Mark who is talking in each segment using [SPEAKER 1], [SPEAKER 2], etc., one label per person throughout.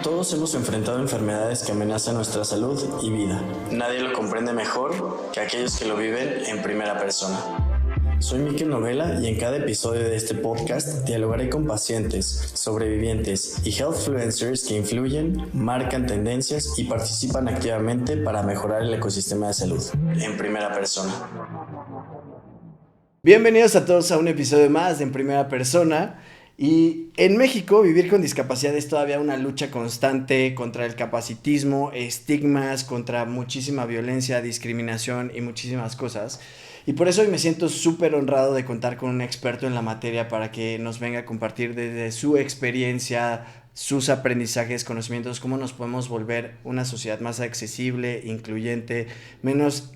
[SPEAKER 1] Todos hemos enfrentado enfermedades que amenazan nuestra salud y vida. Nadie lo comprende mejor que aquellos que lo viven en primera persona. Soy Mikel Novela y en cada episodio de este podcast dialogaré con pacientes, sobrevivientes y healthfluencers que influyen, marcan tendencias y participan activamente para mejorar el ecosistema de salud en primera persona. Bienvenidos a todos a un episodio más de En Primera Persona. Y en México vivir con discapacidad es todavía una lucha constante contra el capacitismo, estigmas, contra muchísima violencia, discriminación y muchísimas cosas. Y por eso hoy me siento súper honrado de contar con un experto en la materia para que nos venga a compartir desde su experiencia, sus aprendizajes, conocimientos, cómo nos podemos volver una sociedad más accesible, incluyente,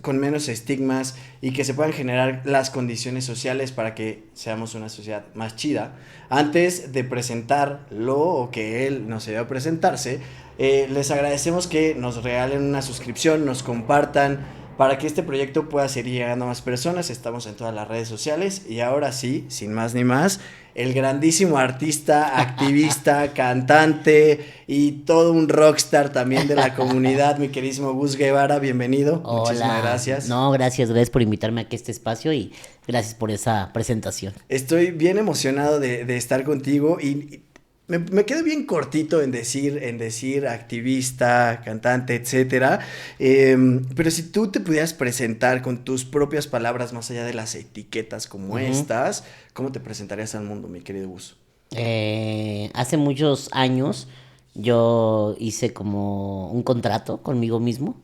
[SPEAKER 1] con menos estigmas y que se puedan generar las condiciones sociales para que seamos una sociedad más chida. Antes de presentarlo o que él nos ayude a presentarse, les agradecemos que nos regalen una suscripción, nos compartan, para que este proyecto pueda seguir llegando a más personas. Estamos en todas las redes sociales. Y ahora sí, sin más ni más, el grandísimo artista, activista, cantante y todo un rockstar también de la comunidad, mi queridísimo Gus Guevara, bienvenido.
[SPEAKER 2] Hola.
[SPEAKER 1] Muchísimas gracias.
[SPEAKER 2] No, gracias por invitarme aquí a este espacio y gracias por esa presentación.
[SPEAKER 1] Estoy bien emocionado de estar contigo y me quedo bien cortito en decir activista, cantante, etcétera. Pero si tú te pudieras presentar con tus propias palabras, más allá de las etiquetas como estas, ¿cómo te presentarías al mundo, mi querido Gus?
[SPEAKER 2] Hace muchos años yo hice como un contrato conmigo mismo,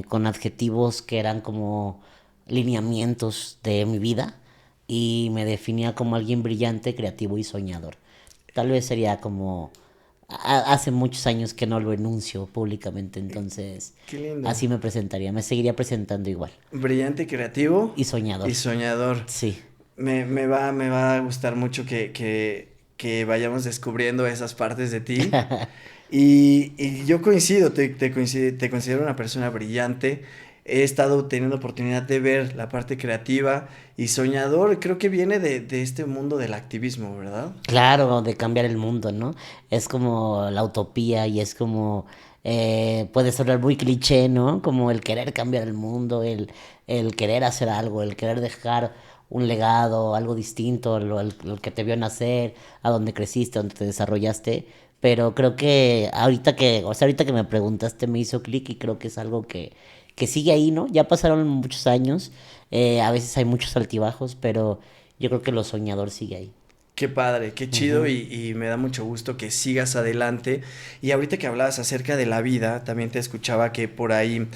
[SPEAKER 2] con adjetivos que eran como lineamientos de mi vida y me definía como alguien brillante, creativo y soñador. Tal vez sería como... Hace muchos años que no lo enuncio públicamente, entonces
[SPEAKER 1] Qué lindo.
[SPEAKER 2] así me presentaría, me seguiría presentando igual.
[SPEAKER 1] Brillante, creativo.
[SPEAKER 2] Y soñador.
[SPEAKER 1] Y soñador.
[SPEAKER 2] Sí.
[SPEAKER 1] Me va a gustar mucho que vayamos descubriendo esas partes de ti. Y yo coincido, te considero una persona brillante. He estado teniendo oportunidad de ver la parte creativa y soñador, creo que viene de este mundo del activismo, ¿verdad?
[SPEAKER 2] Claro, de cambiar el mundo, ¿no? Es como la utopía y es como, puede sonar muy cliché, ¿no? Como el querer cambiar el mundo, el querer hacer algo, el querer dejar un legado, algo distinto, lo que te vio nacer, a donde creciste, a donde te desarrollaste. Pero creo que ahorita que me preguntaste me hizo clic y creo que es algo que sigue ahí, ¿no? Ya pasaron muchos años, a veces hay muchos altibajos, pero yo creo que lo soñador sigue ahí.
[SPEAKER 1] Qué padre, qué chido y me da mucho gusto que sigas adelante. Y ahorita que hablabas acerca de la vida, también te escuchaba que por ahí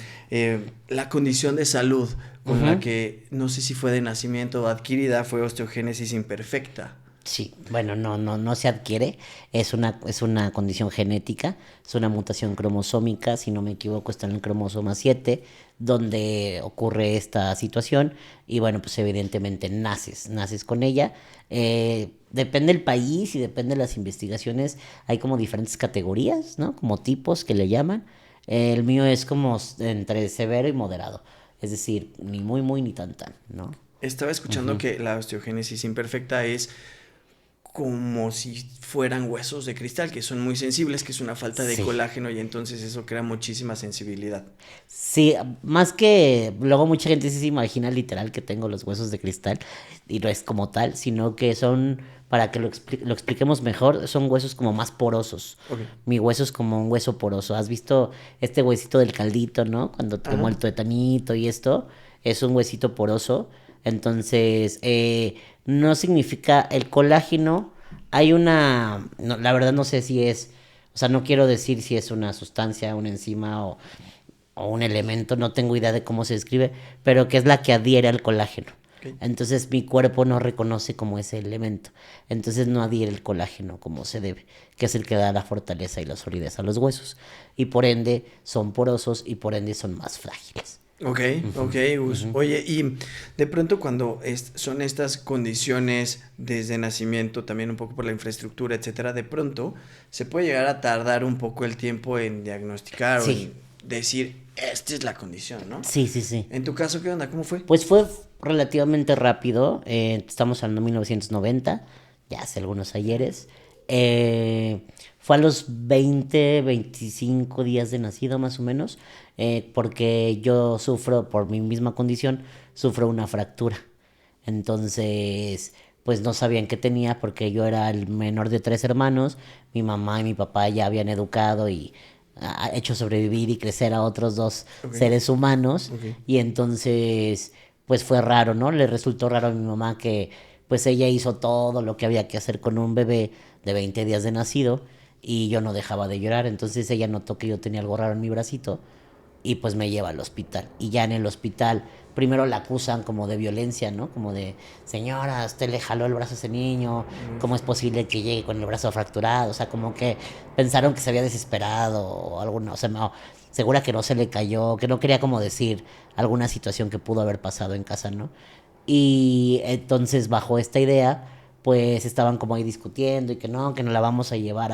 [SPEAKER 1] la condición de salud con la que no sé si fue de nacimiento o adquirida fue osteogénesis imperfecta.
[SPEAKER 2] Sí, bueno, no se adquiere, es una condición genética, es una mutación cromosómica, si no me equivoco está en el cromosoma 7, donde ocurre esta situación y bueno, pues evidentemente naces con ella. Depende del país y depende de las investigaciones, hay como diferentes categorías, ¿no? Como tipos que le llaman. El mío es como entre severo y moderado, es decir, ni muy ni tan, ¿no?
[SPEAKER 1] Estaba escuchando que la osteogénesis imperfecta es como si fueran huesos de cristal, que son muy sensibles, que es una falta de colágeno y entonces eso crea muchísima sensibilidad.
[SPEAKER 2] Sí, más que luego mucha gente sí se imagina literal que tengo los huesos de cristal y no es como tal, sino que son, para que lo expliquemos mejor, son huesos como más porosos.
[SPEAKER 1] Okay.
[SPEAKER 2] Mi hueso es como un hueso poroso. ¿Has visto este huesito del caldito, no? Cuando como el tuetanito y esto, es un huesito poroso. Entonces, no significa el colágeno. Hay la verdad no sé si es, o sea, no quiero decir si es una sustancia, una enzima o un elemento, no tengo idea de cómo se describe, pero que es la que adhiere al colágeno. Okay. Entonces mi cuerpo no reconoce como ese elemento, entonces no adhiere el colágeno como se debe, que es el que da la fortaleza y la solidez a los huesos, y por ende son porosos y por ende son más frágiles.
[SPEAKER 1] Ok, Oye, y de pronto cuando son estas condiciones desde nacimiento, también un poco por la infraestructura, etcétera, de pronto se puede llegar a tardar un poco el tiempo en diagnosticar o en decir, esta es la condición, ¿no?
[SPEAKER 2] Sí.
[SPEAKER 1] ¿En tu caso qué onda? ¿Cómo fue?
[SPEAKER 2] Pues fue relativamente rápido, estamos hablando de 1990, ya hace algunos ayeres, Fue a los 20, 25 días de nacido más o menos, porque yo sufro, por mi misma condición, sufro una fractura. Entonces, pues no sabían qué tenía porque yo era el menor de tres hermanos, mi mamá y mi papá ya habían educado y hecho sobrevivir y crecer a otros dos
[SPEAKER 1] Ok,
[SPEAKER 2] seres humanos
[SPEAKER 1] ok.
[SPEAKER 2] y entonces pues fue raro, ¿no? Le resultó raro a mi mamá que pues ella hizo todo lo que había que hacer con un bebé de 20 días de nacido y yo no dejaba de llorar, entonces ella notó que yo tenía algo raro en mi bracito y pues me lleva al hospital. Y ya en el hospital, primero la acusan como de violencia, ¿no? Como de, señora, usted le jaló el brazo a ese niño, ¿cómo es posible que llegue con el brazo fracturado? O sea, como que pensaron que se había desesperado o alguna, o sea, no, segura que no se le cayó, que no quería como decir alguna situación que pudo haber pasado en casa, ¿no? Y entonces bajo esta idea, pues estaban como ahí discutiendo y que no la vamos a llevar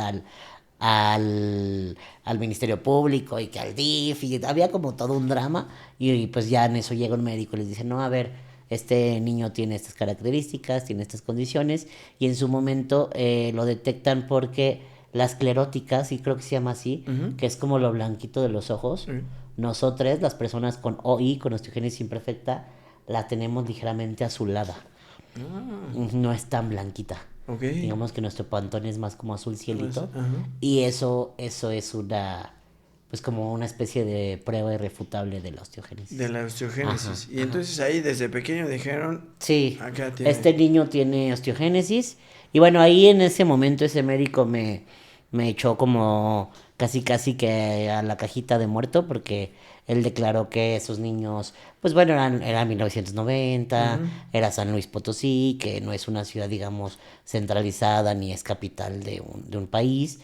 [SPEAKER 2] al Ministerio Público y que al DIF, y había como todo un drama, y pues ya en eso llega un médico y les dice, no, a ver, este niño tiene estas características, tiene estas condiciones, y en su momento lo detectan porque la esclerótica, sí creo que se llama así,
[SPEAKER 1] Ujú,
[SPEAKER 2] que es como lo blanquito de los ojos,
[SPEAKER 1] ok.
[SPEAKER 2] nosotros, las personas con OI, con osteogénesis imperfecta, la tenemos ligeramente azulada,
[SPEAKER 1] Ah,
[SPEAKER 2] no es tan blanquita.
[SPEAKER 1] ok.
[SPEAKER 2] Digamos que nuestro pantón es más como azul cielito.
[SPEAKER 1] Ajá.
[SPEAKER 2] Y eso es una, pues como una especie de prueba irrefutable de la
[SPEAKER 1] De
[SPEAKER 2] osteogénesis.
[SPEAKER 1] la
[SPEAKER 2] Ajá,
[SPEAKER 1] osteogénesis. Y
[SPEAKER 2] ajá.
[SPEAKER 1] entonces ahí desde pequeño dijeron,
[SPEAKER 2] Sí,
[SPEAKER 1] acá tiene.
[SPEAKER 2] este niño tiene osteogénesis. Y bueno, ahí en ese momento ese médico me echó como casi casi que a la cajita de muerto porque él declaró que esos niños, pues bueno, era 1990,
[SPEAKER 1] Ujú.
[SPEAKER 2] era San Luis Potosí, que no es una ciudad, digamos, centralizada ni es capital de un país.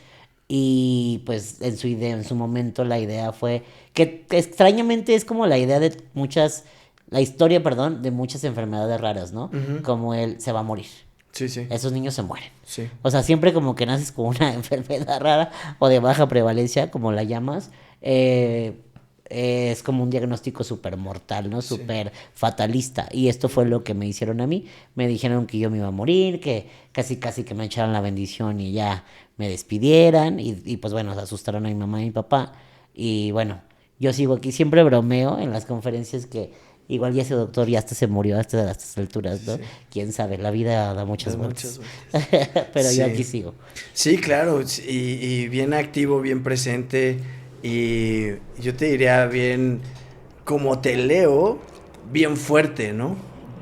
[SPEAKER 2] Y pues en su idea, en su momento la idea fue que extrañamente es como la idea de muchas la historia, perdón, de muchas enfermedades raras, ¿no?
[SPEAKER 1] Ujú.
[SPEAKER 2] Como él se va a morir.
[SPEAKER 1] Sí, sí,
[SPEAKER 2] Esos niños se mueren.
[SPEAKER 1] sí.
[SPEAKER 2] O sea, siempre como que naces con una enfermedad rara o de baja prevalencia, como la llamas, eh, es como un diagnóstico súper mortal, ¿no?
[SPEAKER 1] Sí.
[SPEAKER 2] Súper fatalista. Y esto fue lo que me hicieron a mí. Me dijeron que yo me iba a morir, que casi casi que me echaran la bendición y ya me despidieran. Y pues bueno, asustaron a mi mamá y mi papá. Y bueno, yo sigo aquí, siempre bromeo en las conferencias que igual ya ese doctor ya hasta se murió hasta a estas alturas,
[SPEAKER 1] Sí,
[SPEAKER 2] ¿no?
[SPEAKER 1] sí.
[SPEAKER 2] Quién sabe, la vida da
[SPEAKER 1] Da
[SPEAKER 2] muchas
[SPEAKER 1] muchas
[SPEAKER 2] vueltas.
[SPEAKER 1] vueltas.
[SPEAKER 2] Pero yo
[SPEAKER 1] Sí.
[SPEAKER 2] aquí sigo.
[SPEAKER 1] Sí, claro. Y bien activo, bien presente. Y yo te diría bien, como te leo, bien fuerte, ¿no?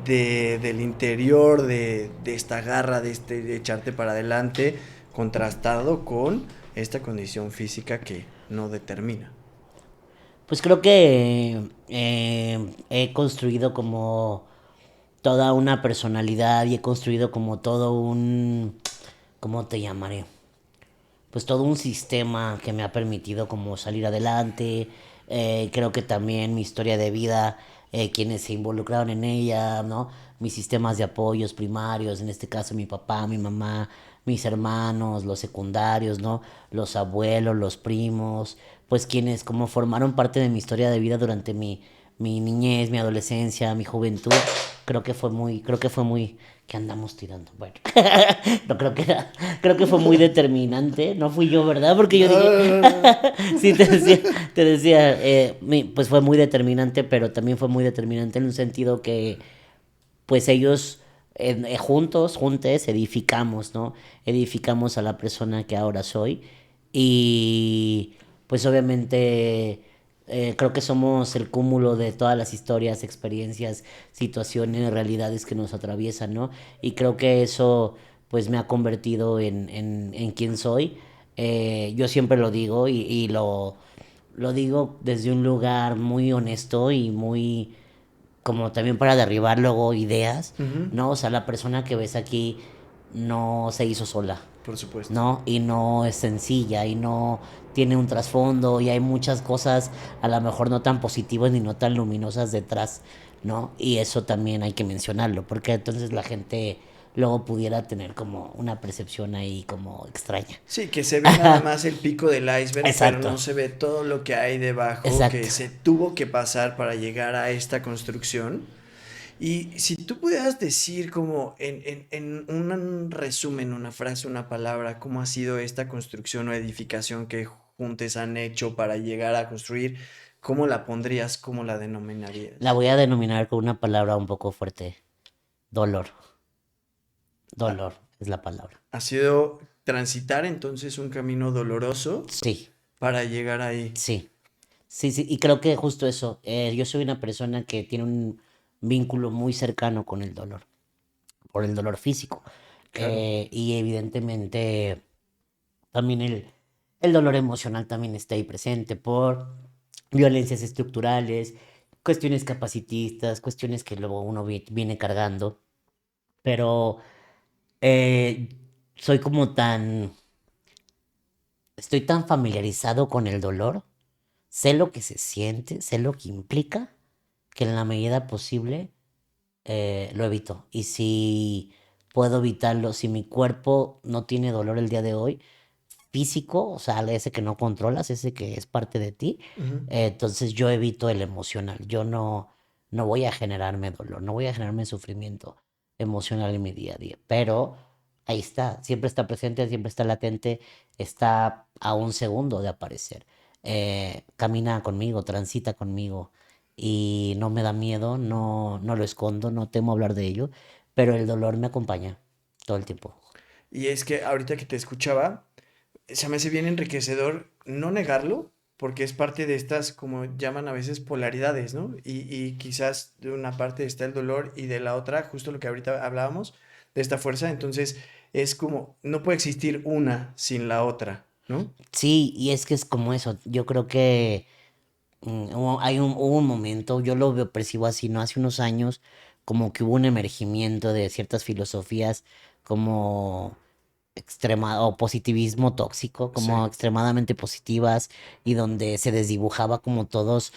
[SPEAKER 1] Del interior, de esta garra, de echarte para adelante, contrastado con esta condición física que no determina.
[SPEAKER 2] Pues creo que he construido como toda una personalidad y he construido como todo un, ¿cómo te llamaré? Pues todo un sistema que me ha permitido como salir adelante. Creo que también mi historia de vida, quienes se involucraron en ella, ¿no? Mis sistemas de apoyos primarios, en este caso mi papá, mi mamá, mis hermanos, los secundarios, ¿no? Los abuelos, los primos, pues quienes como formaron parte de mi historia de vida durante mi niñez, mi adolescencia, mi juventud, creo que fue muy, que andamos tirando. Bueno, no creo que fue muy determinante. No fui yo, ¿verdad? Porque yo dije,
[SPEAKER 1] Ah,
[SPEAKER 2] sí, te decía, pues fue muy determinante, pero también fue muy determinante en un sentido que, pues ellos juntes, edificamos, ¿no? Edificamos a la persona que ahora soy. Y pues obviamente creo que somos el cúmulo de todas las historias, experiencias, situaciones, realidades que nos atraviesan, ¿no? Y creo que eso pues me ha convertido en quien soy. Yo siempre lo digo y lo digo desde un lugar muy honesto y muy como también para derribar luego ideas,
[SPEAKER 1] ujú,
[SPEAKER 2] ¿no? O sea, la persona que ves aquí no se hizo sola,
[SPEAKER 1] por supuesto.
[SPEAKER 2] ¿no? Y no es sencilla y no tiene un trasfondo y hay muchas cosas a lo mejor no tan positivas ni no tan luminosas detrás, ¿no? Y eso también hay que mencionarlo, porque entonces la gente luego pudiera tener como una percepción ahí como extraña.
[SPEAKER 1] Sí, que se ve nada más el pico del iceberg, pero
[SPEAKER 2] Exacto,
[SPEAKER 1] no se ve todo lo que hay debajo que
[SPEAKER 2] exacto.
[SPEAKER 1] se tuvo que pasar para llegar a esta construcción. Y si tú pudieras decir como en un resumen, una frase, una palabra, cómo ha sido esta construcción o edificación que juntos han hecho para llegar a construir, ¿cómo la pondrías? ¿Cómo la
[SPEAKER 2] La
[SPEAKER 1] denominarías?
[SPEAKER 2] voy a denominar con una palabra un poco fuerte. Dolor.
[SPEAKER 1] Ha,
[SPEAKER 2] Dolor es la palabra.
[SPEAKER 1] ha sido transitar entonces un camino doloroso
[SPEAKER 2] Sí,
[SPEAKER 1] para llegar ahí.
[SPEAKER 2] sí. Sí, sí, y creo que justo eso. Yo soy una persona que tiene un vínculo muy cercano con el dolor, por el dolor físico.
[SPEAKER 1] Claro.
[SPEAKER 2] Y evidentemente también el dolor emocional también está ahí presente por violencias estructurales, cuestiones capacitistas, cuestiones que luego uno viene cargando. Pero eh, soy como tan, estoy tan familiarizado con el dolor, sé lo que se siente, sé lo que implica, que en la medida posible lo evito. Y si puedo evitarlo, si mi cuerpo no tiene dolor el día de hoy, físico, o sea, ese que no controlas, ese que es parte de ti,
[SPEAKER 1] Ujú.
[SPEAKER 2] entonces yo evito el emocional. Yo no voy a generarme dolor, no voy a generarme sufrimiento emocional en mi día a día. Pero ahí está, siempre está presente, siempre está latente, está a un segundo de aparecer. Camina conmigo, transita conmigo y no me da miedo, no lo escondo, no temo hablar de ello, pero el dolor me acompaña todo el tiempo.
[SPEAKER 1] Y es que ahorita que te escuchaba, se me hace bien enriquecedor no negarlo, porque es parte de estas, como llaman a veces, polaridades, ¿no? Y quizás de una parte está el dolor y de la otra, justo lo que ahorita hablábamos, de esta fuerza, entonces es como, no puede existir una sin la otra, ¿no?
[SPEAKER 2] Sí, y es que es como eso. Yo creo que hubo un momento, yo lo percibo así, ¿no? Hace unos años, como que hubo un emergimiento de ciertas filosofías como extrema o positivismo tóxico, como
[SPEAKER 1] Sí.
[SPEAKER 2] extremadamente positivas y donde se desdibujaba como todas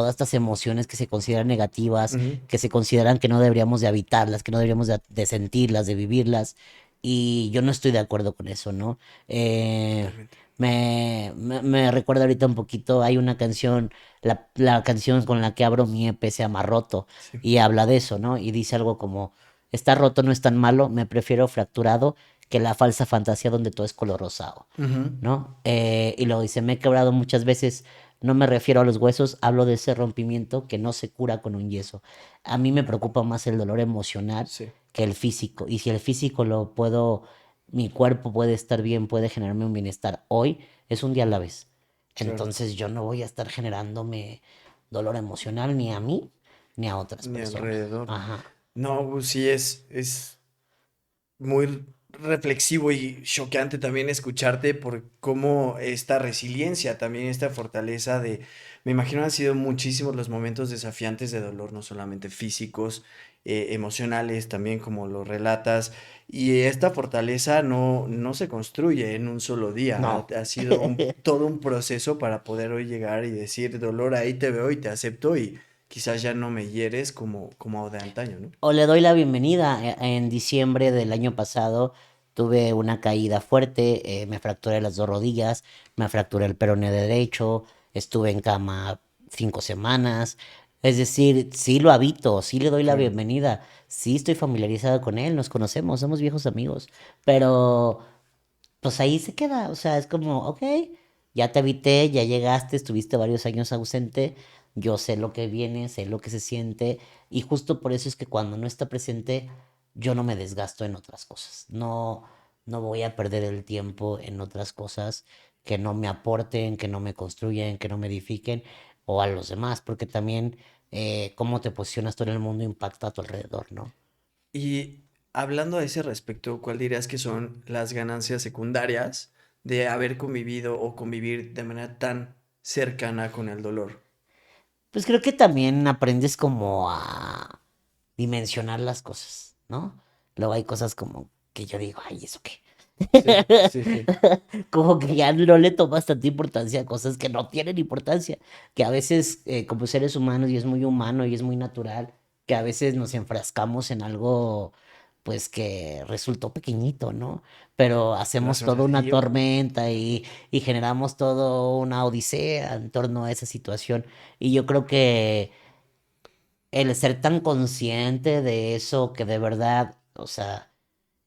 [SPEAKER 2] estas emociones que se consideran negativas,
[SPEAKER 1] Ujú.
[SPEAKER 2] que se consideran que no deberíamos de habitarlas, que no deberíamos de sentirlas, de vivirlas. Y yo no estoy de acuerdo con eso, ¿no? Eh,
[SPEAKER 1] Totalmente.
[SPEAKER 2] me recuerda ahorita un poquito, hay una canción, la canción con la que abro mi EP se llama Roto
[SPEAKER 1] Sí.
[SPEAKER 2] y habla de eso, ¿no? Y dice algo como, está roto no es tan malo, me prefiero fracturado que la falsa fantasía donde todo es color rosado,
[SPEAKER 1] Ujú.
[SPEAKER 2] ¿no? Y luego dice, me he quebrado muchas veces, no me refiero a los huesos, hablo de ese rompimiento que no se cura con un yeso. A mí me preocupa más el dolor emocional
[SPEAKER 1] Sí,
[SPEAKER 2] que el físico. Y si el físico lo puedo, mi cuerpo puede estar bien, puede generarme un bienestar hoy, es un día a la vez.
[SPEAKER 1] claro.
[SPEAKER 2] Entonces yo no voy a estar generándome dolor emocional ni a mí ni a otras
[SPEAKER 1] Ni
[SPEAKER 2] personas.
[SPEAKER 1] alrededor.
[SPEAKER 2] Ajá.
[SPEAKER 1] No, pues sí es muy reflexivo y choqueante también escucharte por cómo esta resiliencia, también esta fortaleza de, me imagino han sido muchísimos los momentos desafiantes de dolor, no solamente físicos, emocionales, también como lo relatas, y esta fortaleza no se construye en un solo día,
[SPEAKER 2] No.
[SPEAKER 1] ha sido todo un proceso para poder hoy llegar y decir, dolor, ahí te veo y te acepto y quizás ya no me hieres como de antaño, ¿no?
[SPEAKER 2] O le doy la bienvenida. En diciembre del año pasado tuve una caída fuerte, me fracturé las dos rodillas, me fracturé el peroné derecho, estuve en cama 5 semanas. Es decir, sí lo habito, sí le doy la
[SPEAKER 1] Claro.
[SPEAKER 2] bienvenida, sí estoy familiarizada con él, nos conocemos, somos viejos amigos, pero pues ahí se queda, o sea, es como, ok, ya te habité, ya llegaste, estuviste varios años ausente, yo sé lo que viene, sé lo que se siente, y justo por eso es que cuando no está presente, yo no me desgasto en otras cosas, no voy a perder el tiempo en otras cosas que no me aporten, que no me construyan, que no me edifiquen, o a los demás, porque también cómo te posicionas tú en el mundo impacta a tu alrededor, ¿no?
[SPEAKER 1] Y hablando a ese respecto, ¿cuál dirías que son las ganancias secundarias de haber convivido o convivir de manera tan cercana con el dolor?
[SPEAKER 2] Pues creo que también aprendes como a dimensionar las cosas, ¿no? Luego hay cosas como que yo digo, ay, ¿eso qué?
[SPEAKER 1] Sí, sí, sí.
[SPEAKER 2] Como que ya no le tomas tanta importancia a cosas que no tienen importancia, que a veces como seres humanos y es muy humano y es muy natural, que a veces nos enfrascamos en algo pues que resultó pequeñito, ¿no? Pero
[SPEAKER 1] Lo
[SPEAKER 2] hacemos
[SPEAKER 1] hacemos
[SPEAKER 2] toda una
[SPEAKER 1] así.
[SPEAKER 2] tormenta y generamos todo una odisea en torno a esa situación. Y yo creo que el ser tan consciente de eso que de verdad, o sea,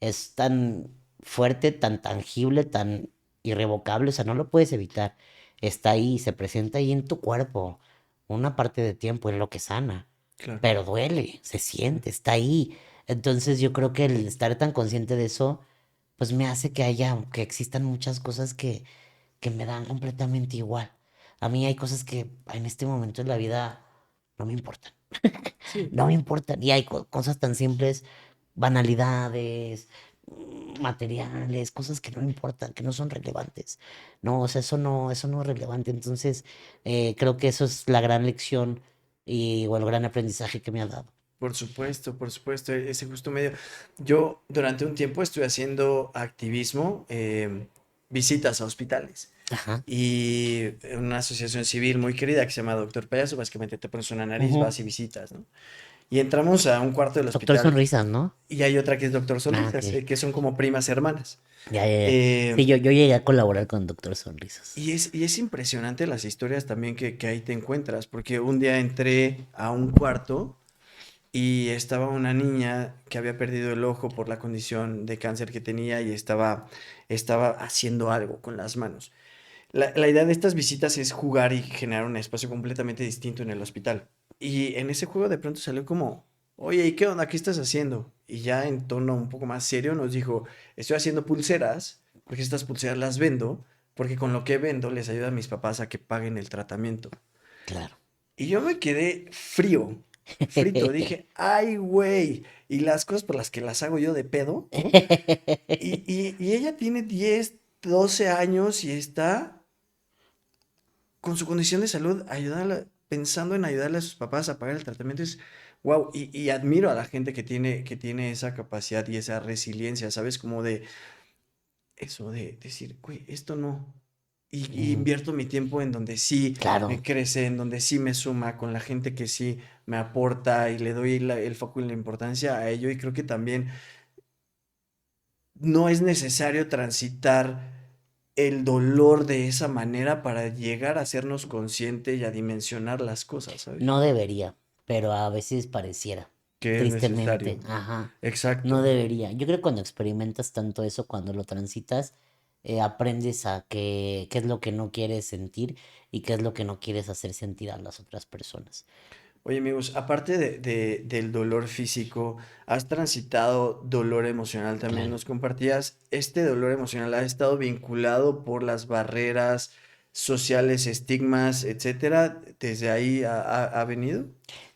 [SPEAKER 2] es tan fuerte, tan tangible, tan irrevocable, o sea, no lo puedes evitar. Está ahí, se presenta ahí en tu cuerpo, una parte de tiempo en lo que sana,
[SPEAKER 1] Claro.
[SPEAKER 2] pero duele, se siente, está ahí. Entonces yo creo que el estar tan consciente de eso, pues me hace que haya, que existan muchas cosas que me dan completamente igual. A mí hay cosas que en este momento de la vida no me importan.
[SPEAKER 1] Sí,
[SPEAKER 2] No me importan. Y hay cosas tan simples, banalidades, materiales, cosas que no importan, que no son relevantes. No, o sea, eso no es relevante. Entonces, creo que eso es la gran lección y o el gran aprendizaje que me ha dado.
[SPEAKER 1] por supuesto, ese justo medio. Yo durante un tiempo estuve haciendo activismo, visitas a hospitales.
[SPEAKER 2] Ajá.
[SPEAKER 1] Y una asociación civil muy querida que se llama Doctor Payaso, básicamente te pones una nariz,
[SPEAKER 2] Ujú.
[SPEAKER 1] vas y visitas, ¿no? Y entramos a un cuarto del
[SPEAKER 2] Doctor
[SPEAKER 1] hospital
[SPEAKER 2] Sonrisas, ¿no?
[SPEAKER 1] y hay otra que es Doctor
[SPEAKER 2] Ah, ok.
[SPEAKER 1] Sonrisas, que son como primas hermanas.
[SPEAKER 2] Ya, ya, ya. Sí,
[SPEAKER 1] Eh,
[SPEAKER 2] yo llegué a colaborar con Doctor Sonrisas.
[SPEAKER 1] y es impresionante las historias también que ahí te encuentras, porque un día entré a un cuarto y estaba una niña que había perdido el ojo por la condición de cáncer que tenía y estaba haciendo algo con las manos. La idea de estas visitas es jugar y generar un espacio completamente distinto en el hospital. Y en ese juego de pronto salió como, oye, ¿y qué onda? ¿Qué estás haciendo? Y ya en tono un poco más serio nos dijo, estoy haciendo pulseras, porque estas pulseras las vendo, porque con lo que vendo les ayuda a mis papás a que paguen el tratamiento.
[SPEAKER 2] Claro.
[SPEAKER 1] Y yo me quedé frío, frito, dije, ay, güey, y las cosas por las que las hago yo de pedo, ¿no? Y ella tiene 10 12 años y está con su condición de salud, pensando en ayudarle a sus papás a pagar el tratamiento, es wow, y admiro a la gente que tiene esa capacidad y esa resiliencia, ¿sabes? Como de eso, de decir, güey, esto no. Y
[SPEAKER 2] Ujú.
[SPEAKER 1] invierto mi tiempo en donde sí me
[SPEAKER 2] Claro.
[SPEAKER 1] crece, en donde sí me suma, con la gente que sí me aporta y le doy el foco y la importancia a ello. Y creo que también no es necesario transitar el dolor de esa manera para llegar a hacernos consciente y a dimensionar las cosas, ¿sabes?
[SPEAKER 2] No debería, pero a veces pareciera.
[SPEAKER 1] Que es
[SPEAKER 2] Tristemente,
[SPEAKER 1] necesario.
[SPEAKER 2] ajá. No
[SPEAKER 1] Exacto.
[SPEAKER 2] debería. Yo creo que cuando experimentas tanto eso, cuando lo transitas, aprendes a qué es lo que no quieres sentir y qué es lo que no quieres hacer sentir a las otras personas.
[SPEAKER 1] Oye, amigos, aparte del dolor físico, ¿has transitado dolor emocional también?
[SPEAKER 2] Claro.
[SPEAKER 1] Nos compartías, ¿este dolor emocional ha estado vinculado por las barreras sociales, estigmas, etcétera? ¿Desde ahí ha venido?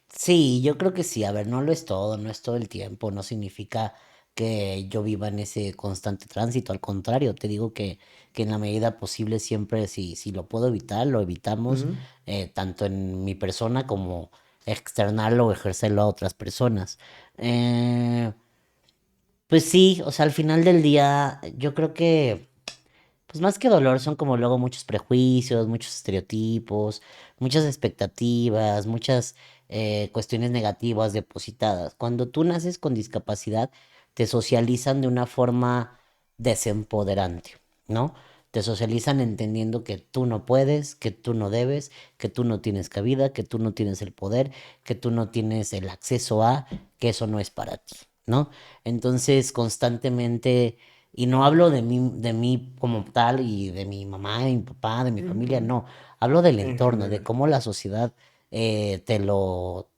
[SPEAKER 2] Sí, yo creo que sí. A ver, no lo es todo, no es todo el tiempo, no significa que yo viva en ese constante tránsito. Al contrario, te digo que en la medida posible siempre, si lo puedo evitar, lo evitamos,
[SPEAKER 1] Ujú.
[SPEAKER 2] tanto en mi persona como externarlo o ejercerlo a otras personas. Eh, pues sí, o sea, al final del día, yo creo que pues más que dolor son como luego muchos prejuicios, muchos estereotipos, muchas expectativas, muchas cuestiones negativas depositadas. Cuando tú naces con discapacidad, te socializan de una forma desempoderante, ¿no? Te socializan entendiendo que tú no puedes, que tú no debes, que tú no tienes cabida, que tú no tienes el poder, que tú no tienes el acceso a, que eso no es para ti, ¿no? Entonces, constantemente y no hablo de mí como tal y de mi mamá, de mi papá, de mi
[SPEAKER 1] Ujú,
[SPEAKER 2] familia,
[SPEAKER 1] ujú.
[SPEAKER 2] no. Hablo del
[SPEAKER 1] En
[SPEAKER 2] entorno, de
[SPEAKER 1] general.
[SPEAKER 2] cómo la sociedad te lo,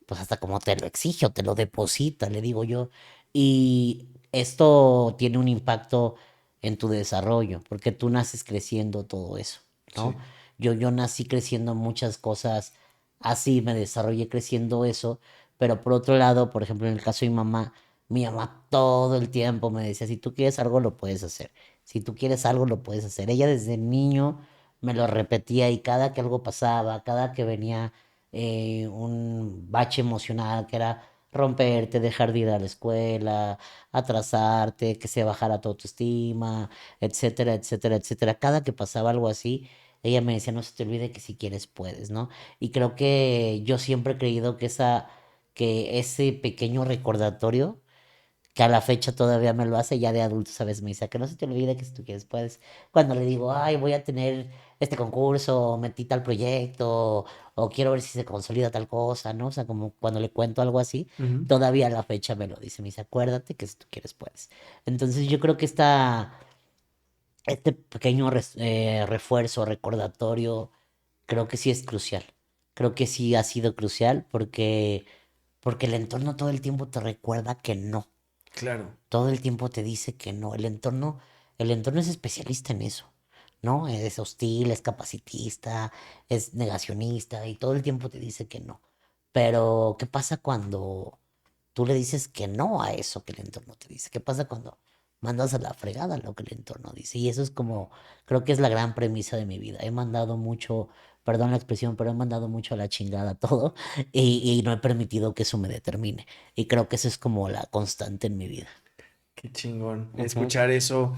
[SPEAKER 2] pues hasta como te lo exige o te lo deposita, le digo yo. Y esto tiene un impacto en tu desarrollo, porque tú naces creciendo todo eso, ¿no?
[SPEAKER 1] Sí.
[SPEAKER 2] Yo nací creciendo muchas cosas así, me desarrollé creciendo eso, pero por otro lado, por ejemplo, en el caso de mi mamá todo el tiempo me decía, si tú quieres algo, lo puedes hacer. Si tú quieres algo, lo puedes hacer. Ella desde niño me lo repetía y cada que algo pasaba, cada que venía un bache emocional que era romperte, dejar de ir a la escuela, atrasarte, que se bajara tu autoestima, etcétera, etcétera, etcétera. Cada que pasaba algo así, ella me decía, no se te olvide que si quieres puedes, ¿no? Y creo que yo siempre he creído que ese pequeño recordatorio que a la fecha todavía me lo hace, ya de adulto, ¿sabes? Me dice, que no se te olvide que si tú quieres puedes. Cuando le digo, ay, voy a tener este concurso, o metí tal proyecto, o quiero ver si se consolida tal cosa, ¿no? O sea, como cuando le cuento algo así,
[SPEAKER 1] Ujú.
[SPEAKER 2] todavía a la fecha me lo dice, me dice, acuérdate que si tú quieres puedes. Entonces yo creo que este pequeño refuerzo, recordatorio, creo que sí es crucial. Creo que sí ha sido crucial porque el entorno todo el tiempo te recuerda que no.
[SPEAKER 1] Claro.
[SPEAKER 2] Todo el tiempo te dice que no. El entorno es especialista en eso, ¿no? Es hostil, es capacitista, es negacionista y todo el tiempo te dice que no. Pero, ¿qué pasa cuando tú le dices que no a eso que el entorno te dice? ¿Qué pasa cuando mandas a la fregada lo que el entorno dice? Y eso es como, creo que es la gran premisa de mi vida. He mandado mucho, perdón la expresión, pero he mandado mucho a la chingada todo y no he permitido que eso me determine. Y creo que eso es como la constante en mi vida.
[SPEAKER 1] Qué chingón.
[SPEAKER 2] Ujú.
[SPEAKER 1] Escuchar eso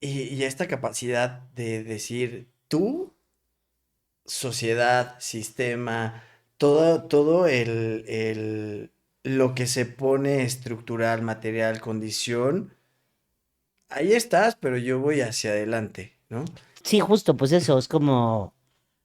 [SPEAKER 1] y esta capacidad de decir tú, sociedad, sistema, todo lo que se pone estructural, material, condición, ahí estás, pero yo voy hacia adelante, ¿no?
[SPEAKER 2] Sí, justo, pues eso, es como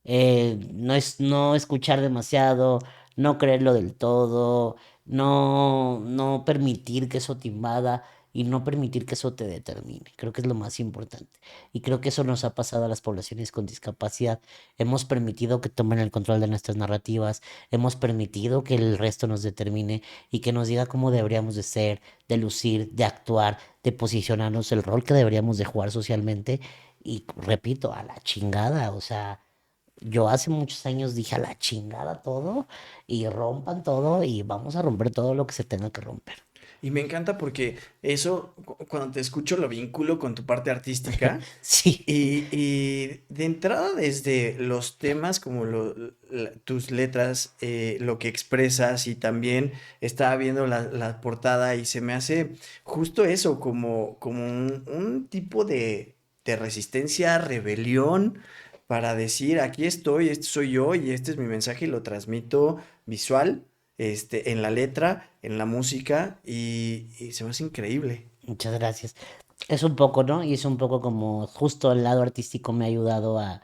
[SPEAKER 2] no escuchar demasiado, no creerlo del todo, no permitir que eso te invada y no permitir que eso te determine. Creo que es lo más importante. Y creo que eso nos ha pasado a las poblaciones con discapacidad. Hemos permitido que tomen el control de nuestras narrativas, hemos permitido que el resto nos determine y que nos diga cómo deberíamos de ser, de lucir, de actuar, de posicionarnos, el rol que deberíamos de jugar socialmente. Y repito, a la chingada, o sea, yo hace muchos años dije a la chingada todo y rompan todo y vamos a romper todo lo que se tenga que romper.
[SPEAKER 1] Y me encanta porque eso, cuando te escucho, lo vinculo con tu parte artística.
[SPEAKER 2] Sí,
[SPEAKER 1] Y de entrada desde los temas como tus letras, lo que expresas y también estaba viendo la portada y se me hace justo eso, como un tipo de resistencia, rebelión para decir, aquí estoy, este soy yo y este es mi mensaje y lo transmito visual, en la letra, en la música y se me hace increíble.
[SPEAKER 2] muchas gracias. Es un poco, ¿no? Y es un poco como justo el lado artístico me ha ayudado a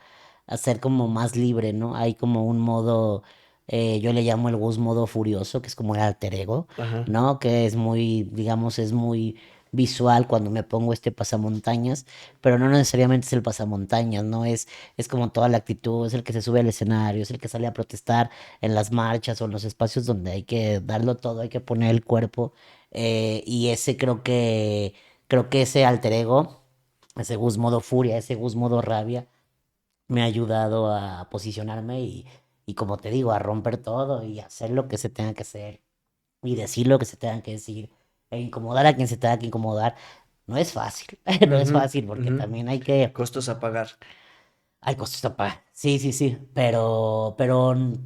[SPEAKER 2] ser como más libre, ¿no? Hay como un modo, yo le llamo el Gus modo furioso, que es como el alter ego,
[SPEAKER 1] Ajá.
[SPEAKER 2] ¿no? Que es muy, digamos, es muy visual cuando me pongo este pasamontañas, pero no necesariamente es el pasamontañas, ¿no? Es como toda la actitud, es el que se sube al escenario, es el que sale a protestar en las marchas o en los espacios donde hay que darlo todo, hay que poner el cuerpo, y ese creo que ese alter ego, ese Gus modo furia, ese Gus modo rabia, me ha ayudado a posicionarme y como te digo, a romper todo y hacer lo que se tenga que hacer y decir lo que se tenga que decir e incomodar a quien se tenga que incomodar. No es fácil, no es
[SPEAKER 1] Ujú,
[SPEAKER 2] fácil porque
[SPEAKER 1] ujú.
[SPEAKER 2] también
[SPEAKER 1] Costos a pagar.
[SPEAKER 2] hay cosas a pagar. Sí, sí, sí, pero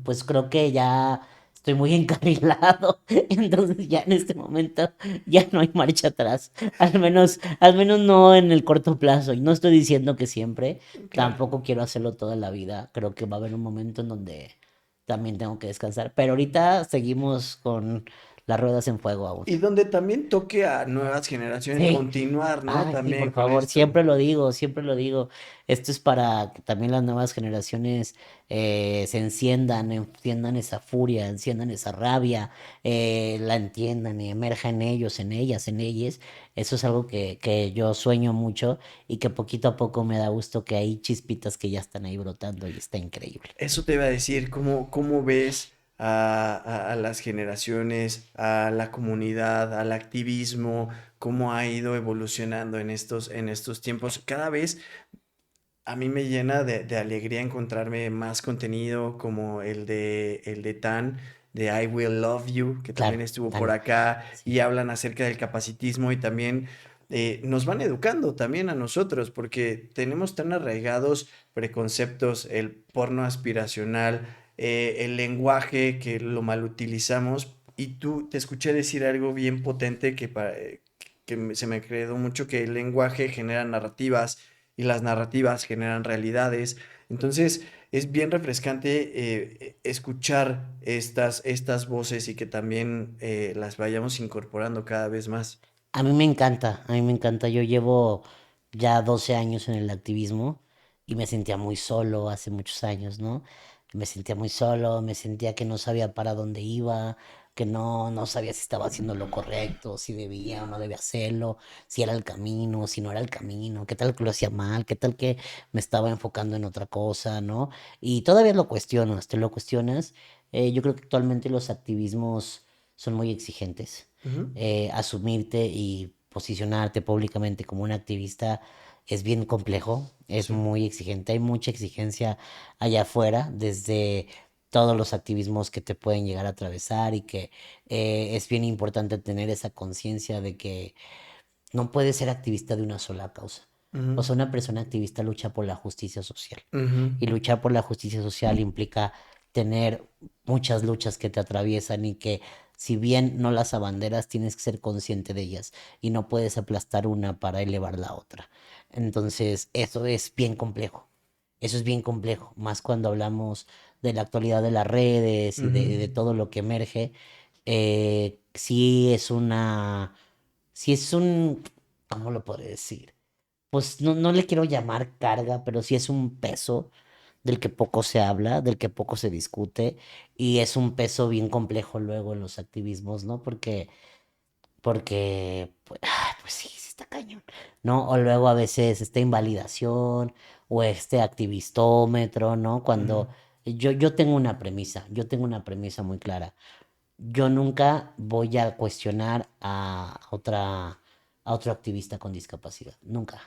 [SPEAKER 2] pues creo que ya estoy muy encarrilado, entonces ya en este momento ya no hay marcha atrás, al menos no en el corto plazo, y no estoy diciendo que siempre,
[SPEAKER 1] Claro.
[SPEAKER 2] tampoco quiero hacerlo toda la vida, creo que va a haber un momento en donde también tengo que descansar, pero ahorita seguimos con las ruedas en fuego aún.
[SPEAKER 1] Y donde también toque a nuevas generaciones
[SPEAKER 2] Sí.
[SPEAKER 1] continuar, ¿no?
[SPEAKER 2] Ay, sí,
[SPEAKER 1] También
[SPEAKER 2] por
[SPEAKER 1] con
[SPEAKER 2] favor,
[SPEAKER 1] esto.
[SPEAKER 2] siempre lo digo, siempre lo digo. Esto es para que también las nuevas generaciones se enciendan esa furia, enciendan esa rabia, la entiendan y emerja en ellos, en ellas, en ellas. Eso es algo que yo sueño mucho y que poquito a poco me da gusto que hay chispitas que ya están ahí brotando y está increíble.
[SPEAKER 1] Eso te iba a decir, ¿cómo ves a las generaciones, a la comunidad, al activismo, cómo ha ido evolucionando en estos tiempos? Cada vez a mí me llena de alegría encontrarme más contenido como el de Tan, de I Will Love You, que también
[SPEAKER 2] Claro,
[SPEAKER 1] estuvo por
[SPEAKER 2] tan,
[SPEAKER 1] acá
[SPEAKER 2] sí,
[SPEAKER 1] y hablan acerca del capacitismo y también nos van educando también a nosotros, porque tenemos tan arraigados preconceptos, el porno aspiracional, el lenguaje que lo mal utilizamos. Y tú te escuché decir algo bien potente se me quedó mucho, que el lenguaje genera narrativas y las narrativas generan realidades. Entonces, es bien refrescante escuchar estas voces y que también las vayamos incorporando cada vez más.
[SPEAKER 2] A mí me encanta, a mí me encanta. Yo llevo ya 12 años en el activismo y me sentía muy solo hace muchos años, ¿no? Me sentía muy solo, me sentía que no sabía para dónde iba, que no sabía si estaba haciendo lo correcto, si debía o no debía hacerlo, si era el camino, si no era el camino, qué tal que lo hacía mal, qué tal que me estaba enfocando en otra cosa, ¿no? Y todavía lo cuestionas, te lo cuestionas. Yo creo que actualmente los activismos son muy exigentes.
[SPEAKER 1] Ujú.
[SPEAKER 2] Asumirte y posicionarte públicamente como un activista es bien complejo, es
[SPEAKER 1] Sí.
[SPEAKER 2] muy exigente, hay mucha exigencia allá afuera, desde todos los activismos que te pueden llegar a atravesar y que es bien importante tener esa conciencia de que no puedes ser activista de una sola causa. O
[SPEAKER 1] Ujú,
[SPEAKER 2] sea, una persona activista lucha por la justicia social.
[SPEAKER 1] ujú,
[SPEAKER 2] Y luchar por la justicia social implica tener muchas luchas que te atraviesan y que si bien no las abanderas, tienes que ser consciente de ellas y no puedes aplastar una para elevar la otra. Entonces, eso es bien complejo. Eso es bien complejo, más cuando hablamos de la actualidad de las redes y
[SPEAKER 1] ujú.
[SPEAKER 2] de todo lo que emerge. Sí es sí es ¿cómo lo podré decir? Pues no le quiero llamar carga, pero sí es un peso del que poco se habla, del que poco se discute, y es un peso bien complejo luego en los activismos, ¿no? Porque pues, pues sí, sí está cañón, ¿no? O luego a veces esta invalidación o este activistómetro, ¿no?
[SPEAKER 1] Ujú.
[SPEAKER 2] Cuando yo tengo una premisa muy clara. Yo nunca voy a cuestionar a otro activista con discapacidad, nunca.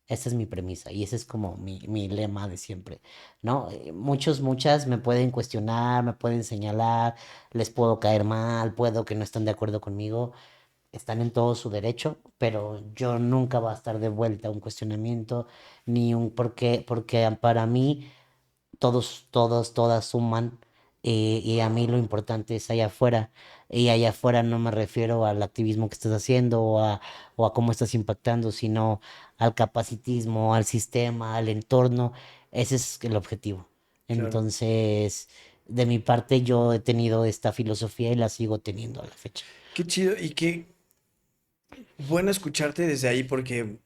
[SPEAKER 2] Esa es mi premisa y ese es como mi lema de siempre, ¿no? Muchas me pueden cuestionar, me pueden señalar, les puedo caer mal, puedo que no estén de acuerdo conmigo, están en todo su derecho, pero yo nunca va a estar de vuelta un cuestionamiento ni un porque para mí todas suman y a mí lo importante es allá afuera. Y allá afuera no me refiero al activismo que estás haciendo o a cómo estás impactando, sino al capacitismo, al sistema, al entorno. Ese es el objetivo.
[SPEAKER 1] Claro.
[SPEAKER 2] Entonces, de mi parte, yo he tenido esta filosofía y la sigo teniendo a la fecha.
[SPEAKER 1] Qué chido y qué bueno escucharte desde ahí porque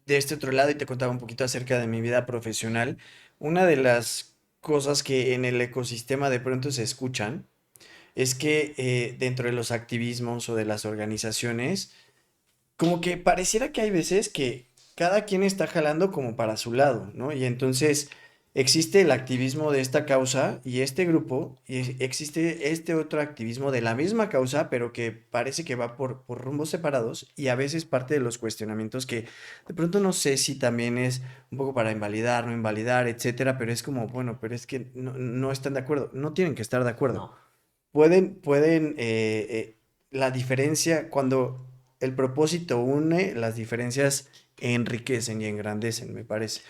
[SPEAKER 1] de este otro lado y te contaba un poquito acerca de mi vida profesional. Una de las cosas que en el ecosistema de pronto se escuchan es que dentro de los activismos o de las organizaciones, como que pareciera que hay veces que cada quien está jalando como para su lado, ¿no? Y entonces existe el activismo de esta causa y este grupo, y existe este otro activismo de la misma causa, pero que parece que va por rumbos separados y a veces parte de los cuestionamientos que de pronto no sé si también es un poco para invalidar, no invalidar, etcétera, pero es como, bueno, pero es que no están de acuerdo, no tienen que estar de acuerdo.
[SPEAKER 2] No.
[SPEAKER 1] La diferencia, cuando el propósito une, las diferencias enriquecen y engrandecen, me parece.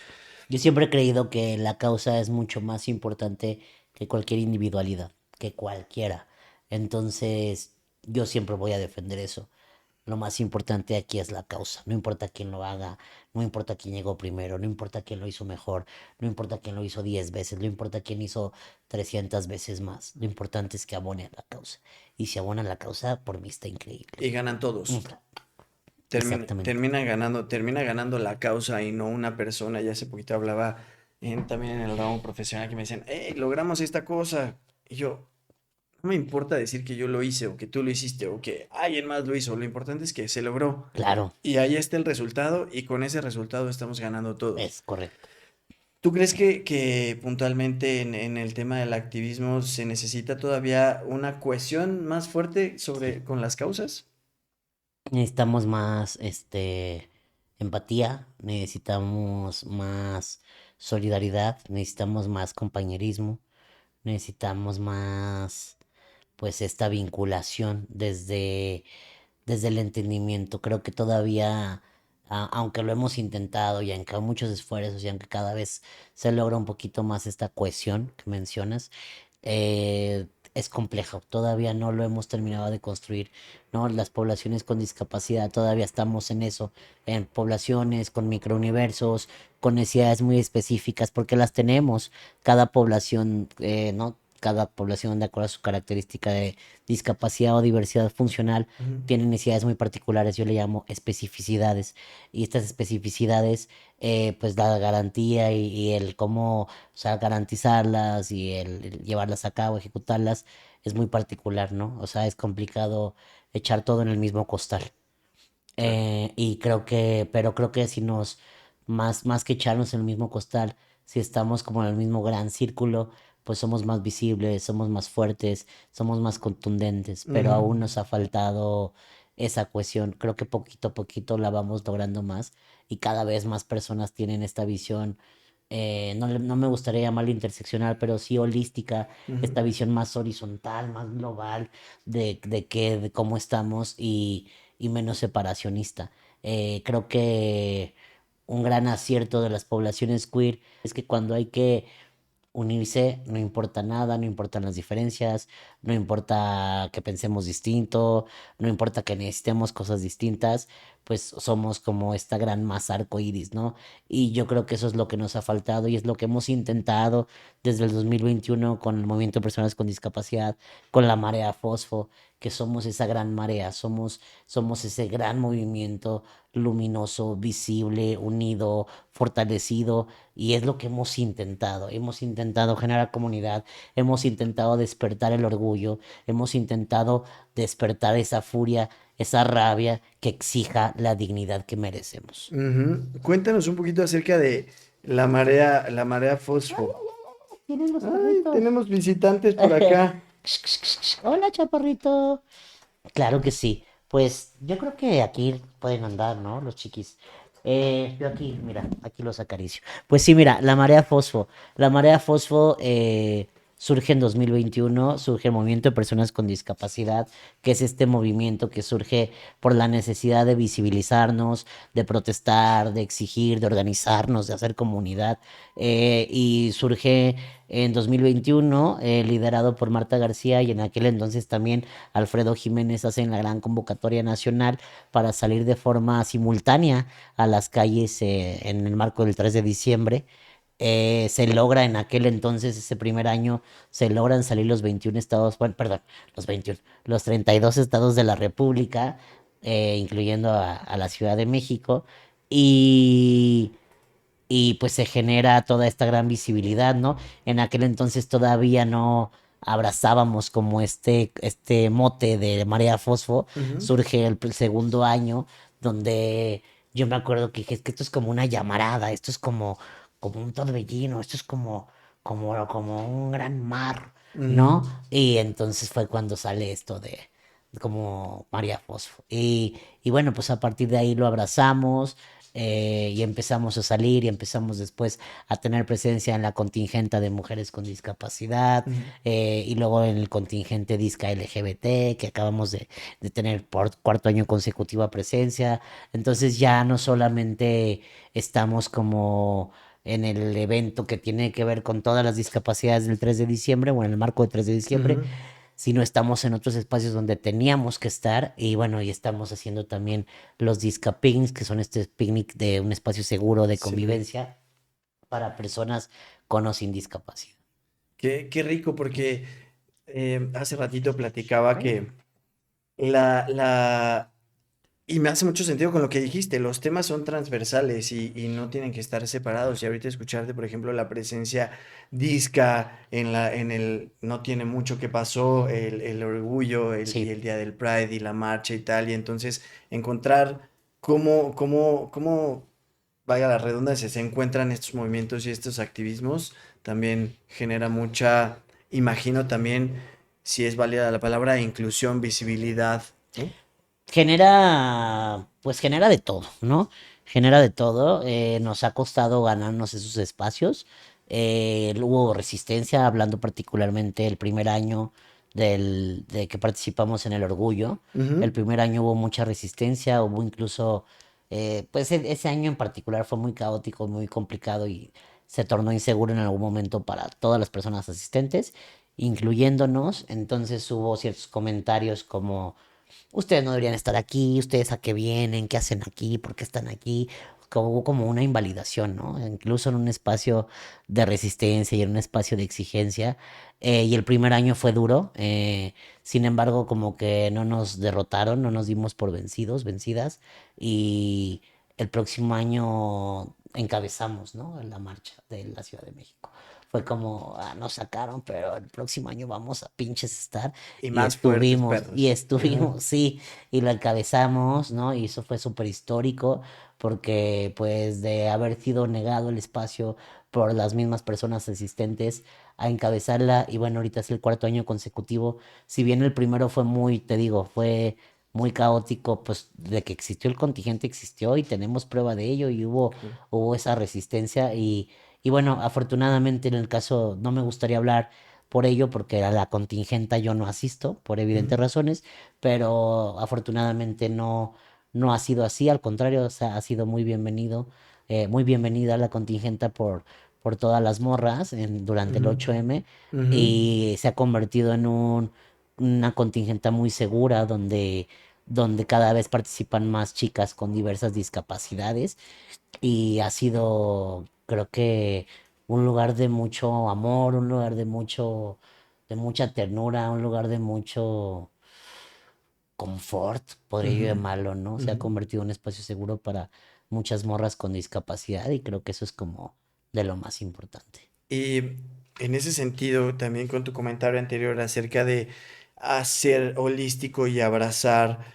[SPEAKER 2] Yo siempre he creído que la causa es mucho más importante que cualquier individualidad, que cualquiera. Entonces, yo siempre voy a defender eso. Lo más importante aquí es la causa. No importa quién lo haga, no importa quién llegó primero, no importa quién lo hizo mejor, no importa quién lo hizo 10 veces, no importa quién hizo 300 veces más. Lo importante es que abone a la causa. Y si abona a la causa, por mí está increíble.
[SPEAKER 1] Y ganan
[SPEAKER 2] Mm,
[SPEAKER 1] todos.
[SPEAKER 2] exactamente.
[SPEAKER 1] Termina ganando la causa y no una persona. Ya hace poquito hablaba también en el ramo profesional que me decían, hey, logramos esta cosa. Y yo, no me importa decir que yo lo hice o que tú lo hiciste o que alguien más lo hizo. Lo importante es que se logró.
[SPEAKER 2] Claro,
[SPEAKER 1] Y ahí está el resultado y con ese resultado estamos ganando todos.
[SPEAKER 2] es correcto.
[SPEAKER 1] ¿Tú crees que puntualmente en el tema del activismo se necesita todavía una cohesión más fuerte sobre con las causas?
[SPEAKER 2] Necesitamos más, empatía, necesitamos más solidaridad, necesitamos más compañerismo, necesitamos más, pues, esta vinculación desde el entendimiento. Creo que todavía, aunque lo hemos intentado y aunque hay muchos esfuerzos y aunque cada vez se logra un poquito más esta cohesión que mencionas, es complejo. Todavía no lo hemos terminado de construir, ¿no? Las poblaciones con discapacidad, todavía estamos en eso, en poblaciones con microuniversos, con necesidades muy específicas, porque las tenemos. Cada población, ¿no? Cada población, de acuerdo a su característica de discapacidad o diversidad funcional,
[SPEAKER 1] Ujú.
[SPEAKER 2] tiene necesidades muy particulares. Yo le llamo especificidades. Y estas especificidades, pues la garantía y el cómo, o sea, garantizarlas y el llevarlas a cabo, ejecutarlas, es muy particular, ¿no? O sea, es complicado echar todo en el mismo costal.
[SPEAKER 1] Claro.
[SPEAKER 2] Y pero creo que si más que echarnos en el mismo costal, si estamos como en el mismo gran círculo, pues somos más visibles, somos más fuertes, somos más contundentes, pero
[SPEAKER 1] Ujú.
[SPEAKER 2] aún nos ha faltado esa cohesión. Creo que poquito a poquito la vamos logrando más y cada vez más personas tienen esta visión. No me gustaría llamarla interseccional, pero sí holística,
[SPEAKER 1] Ujú.
[SPEAKER 2] esta visión más horizontal, más global de cómo estamos y menos separacionista. Creo que un gran acierto de las poblaciones queer es que cuando hay que unirse, no importa nada, no importan las diferencias, no importa que pensemos distinto, no importa que necesitemos cosas distintas, pues somos como esta gran masa arcoíris, ¿no? Y yo creo que eso es lo que nos ha faltado y es lo que hemos intentado desde el 2021 con el movimiento de personas con discapacidad, con la marea fosfo, que somos esa gran marea, somos ese gran movimiento luminoso, visible, unido, fortalecido, y es lo que hemos intentado generar comunidad, hemos intentado despertar el orgullo, hemos intentado despertar esa furia, esa rabia que exija la dignidad que merecemos.
[SPEAKER 1] Ujú. Cuéntanos un poquito acerca de la marea fosfo.
[SPEAKER 2] Tienen los
[SPEAKER 1] Ay,
[SPEAKER 2] perritos.
[SPEAKER 1] tenemos visitantes por acá.
[SPEAKER 2] Hola, chaparrito. Claro que sí. Pues yo creo que aquí pueden andar, ¿no? Los chiquis. Yo aquí, mira, aquí los acaricio. Pues sí, mira, la marea fosfo. La marea fosfo surge en 2021, surge el movimiento de personas con discapacidad, que es este movimiento que surge por la necesidad de visibilizarnos, de protestar, de exigir, de organizarnos, de hacer comunidad. Y surge en 2021, liderado por Marta García y en aquel entonces también Alfredo Jiménez hacen la gran convocatoria nacional para salir de forma simultánea a las calles en el marco del 3 de diciembre. Se logra en aquel entonces, ese primer año, se logran salir los 21 estados, bueno, perdón, los 21, los 32 estados de la República, incluyendo a la Ciudad de México, y, y pues se genera toda esta gran visibilidad, ¿no? En aquel entonces todavía no abrazábamos como este mote de Marea Fosfo,
[SPEAKER 1] Ujú.
[SPEAKER 2] surge el segundo año donde yo me acuerdo que dije, es que esto es como una llamarada, esto es como un torbellino, esto es como un gran mar,
[SPEAKER 1] Ujú.
[SPEAKER 2] ¿no? Y entonces fue cuando sale esto de como María Fosfo. Y bueno, pues a partir de ahí lo abrazamos, y empezamos a salir y empezamos después a tener presencia en la contingente de mujeres con discapacidad,
[SPEAKER 1] Ujú.
[SPEAKER 2] y luego en el contingente Disca LGBT, que acabamos de tener por cuarto año consecutivo presencia. Entonces ya no solamente estamos como en el evento que tiene que ver con todas las discapacidades del 3 de diciembre o en el marco del 3 de diciembre,
[SPEAKER 1] Ujú.
[SPEAKER 2] sino estamos en otros espacios donde teníamos que estar y bueno, y estamos haciendo también los Discapicnics, que son este picnic de un espacio seguro de
[SPEAKER 1] Sí.
[SPEAKER 2] convivencia para personas con o sin discapacidad.
[SPEAKER 1] Qué rico, porque hace ratito platicaba que la, y me hace mucho sentido con lo que dijiste, los temas son transversales y no tienen que estar separados. Y ahorita escucharte, por ejemplo, la presencia disca en el no tiene mucho que pasó, el orgullo y
[SPEAKER 2] Sí,
[SPEAKER 1] el día del Pride y la marcha y tal. Y entonces encontrar cómo, vaya la redundancia, se encuentran estos movimientos y estos activismos, también genera mucha, imagino también, si es válida la palabra, inclusión, visibilidad, ¿no?
[SPEAKER 2] genera de todo, ¿no? Genera de todo. Nos ha costado ganarnos esos espacios. Hubo resistencia, hablando particularmente el primer año de que participamos en el Orgullo. El
[SPEAKER 1] Ujú.
[SPEAKER 2] primer año hubo mucha resistencia, hubo incluso, pues ese año en particular fue muy caótico, muy complicado y se tornó inseguro en algún momento para todas las personas asistentes, incluyéndonos. Entonces hubo ciertos comentarios como ustedes no deberían estar aquí, ustedes a qué vienen, qué hacen aquí, por qué están aquí, hubo como una invalidación, ¿no? Incluso en un espacio de resistencia y en un espacio de exigencia. Y el primer año fue duro. Sin embargo, como que no nos derrotaron, no nos dimos por vencidos, vencidas. Y el próximo año encabezamos, ¿no? La marcha de la Ciudad de México. Fue como, nos sacaron, pero el próximo año vamos a pinches estar.
[SPEAKER 1] Y más fuertes, perros. Ajá.
[SPEAKER 2] Sí, y lo encabezamos, ¿no? Y eso fue súper histórico, porque pues de haber sido negado el espacio por las mismas personas asistentes a encabezarla, y bueno, ahorita es el cuarto año consecutivo. Si bien el primero fue muy, te digo, fue muy caótico, pues de que existió el contingente, existió y tenemos prueba de ello y hubo esa resistencia y bueno, afortunadamente en el caso, no me gustaría hablar por ello porque a la contingenta yo no asisto por
[SPEAKER 1] Ujú.
[SPEAKER 2] evidentes razones, pero afortunadamente no ha sido así, al contrario, o sea, ha sido muy bienvenido, muy bienvenida la contingenta por todas las morras durante el
[SPEAKER 1] Ujú.
[SPEAKER 2] 8M
[SPEAKER 1] Ujú.
[SPEAKER 2] y se ha convertido en una contingenta muy segura donde cada vez participan más chicas con diversas discapacidades y ha sido, creo que, un lugar de mucho amor, un lugar de mucha ternura, un lugar de mucho confort, podría yo
[SPEAKER 1] Ujú.
[SPEAKER 2] llamarlo, ¿no? Se ha
[SPEAKER 1] Ujú.
[SPEAKER 2] convertido en un espacio seguro para muchas morras con discapacidad y creo que eso es como de lo más importante.
[SPEAKER 1] Y en ese sentido, también con tu comentario anterior acerca de hacer holístico y abrazar,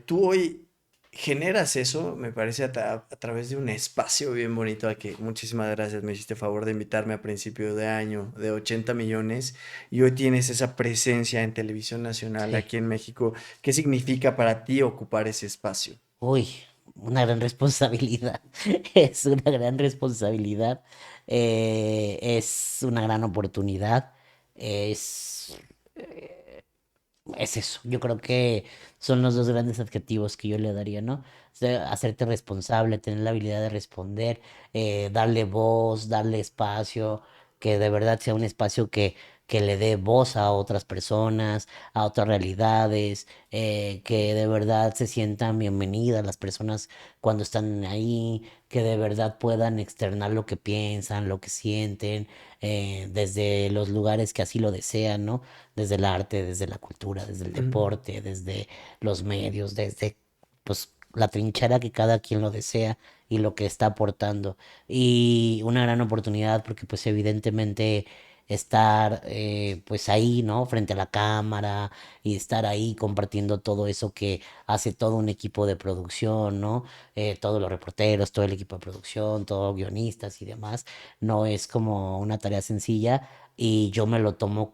[SPEAKER 1] tú hoy generas eso, me parece, a través de un espacio bien bonito a que muchísimas gracias, me hiciste favor de invitarme a principio de año de 80 millones y hoy tienes esa presencia en televisión nacional
[SPEAKER 2] Sí.
[SPEAKER 1] aquí en México. ¿Qué significa para ti ocupar ese espacio?
[SPEAKER 2] Uy, una gran responsabilidad. Es una gran responsabilidad. Es una gran oportunidad. Es, es eso. Yo creo que son los dos grandes adjetivos que yo le daría, ¿no? O sea, hacerte responsable, tener la habilidad de responder, darle voz, darle espacio, que de verdad sea un espacio que le dé voz a otras personas, a otras realidades, que de verdad se sientan bienvenidas las personas cuando están ahí, que de verdad puedan externar lo que piensan, lo que sienten, desde los lugares que así lo desean, ¿no? Desde el arte, desde la cultura, desde el
[SPEAKER 1] Ujú.
[SPEAKER 2] deporte, desde los medios, desde pues la trinchera que cada quien lo desea y lo que está aportando. Y una gran oportunidad porque pues evidentemente estar pues ahí, ¿no? Frente a la cámara y estar ahí compartiendo todo eso que hace todo un equipo de producción, ¿no? Todos los reporteros, todo el equipo de producción, todos guionistas y demás, no es como una tarea sencilla y yo me lo tomo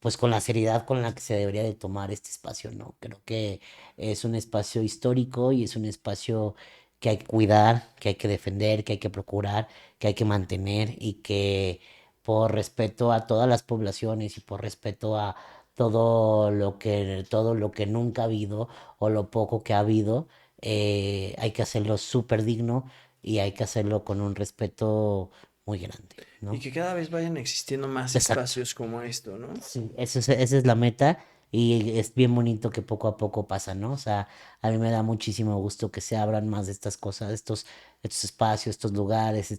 [SPEAKER 2] pues con la seriedad con la que se debería de tomar este espacio, ¿no? Creo que es un espacio histórico y es un espacio que hay que cuidar, que hay que defender, que hay que procurar, que hay que mantener y que por respeto a todas las poblaciones y por respeto a todo lo que nunca ha habido o lo poco que ha habido, hay que hacerlo súper digno y hay que hacerlo con un respeto muy grande,
[SPEAKER 1] Y
[SPEAKER 2] ¿no?
[SPEAKER 1] que cada vez vayan existiendo más
[SPEAKER 2] Exacto.
[SPEAKER 1] espacios como esto, ¿no?
[SPEAKER 2] Sí, esa es la meta y es bien bonito que poco a poco pasa, ¿no? O sea, a mí me da muchísimo gusto que se abran más de estas cosas, estos espacios, estos lugares,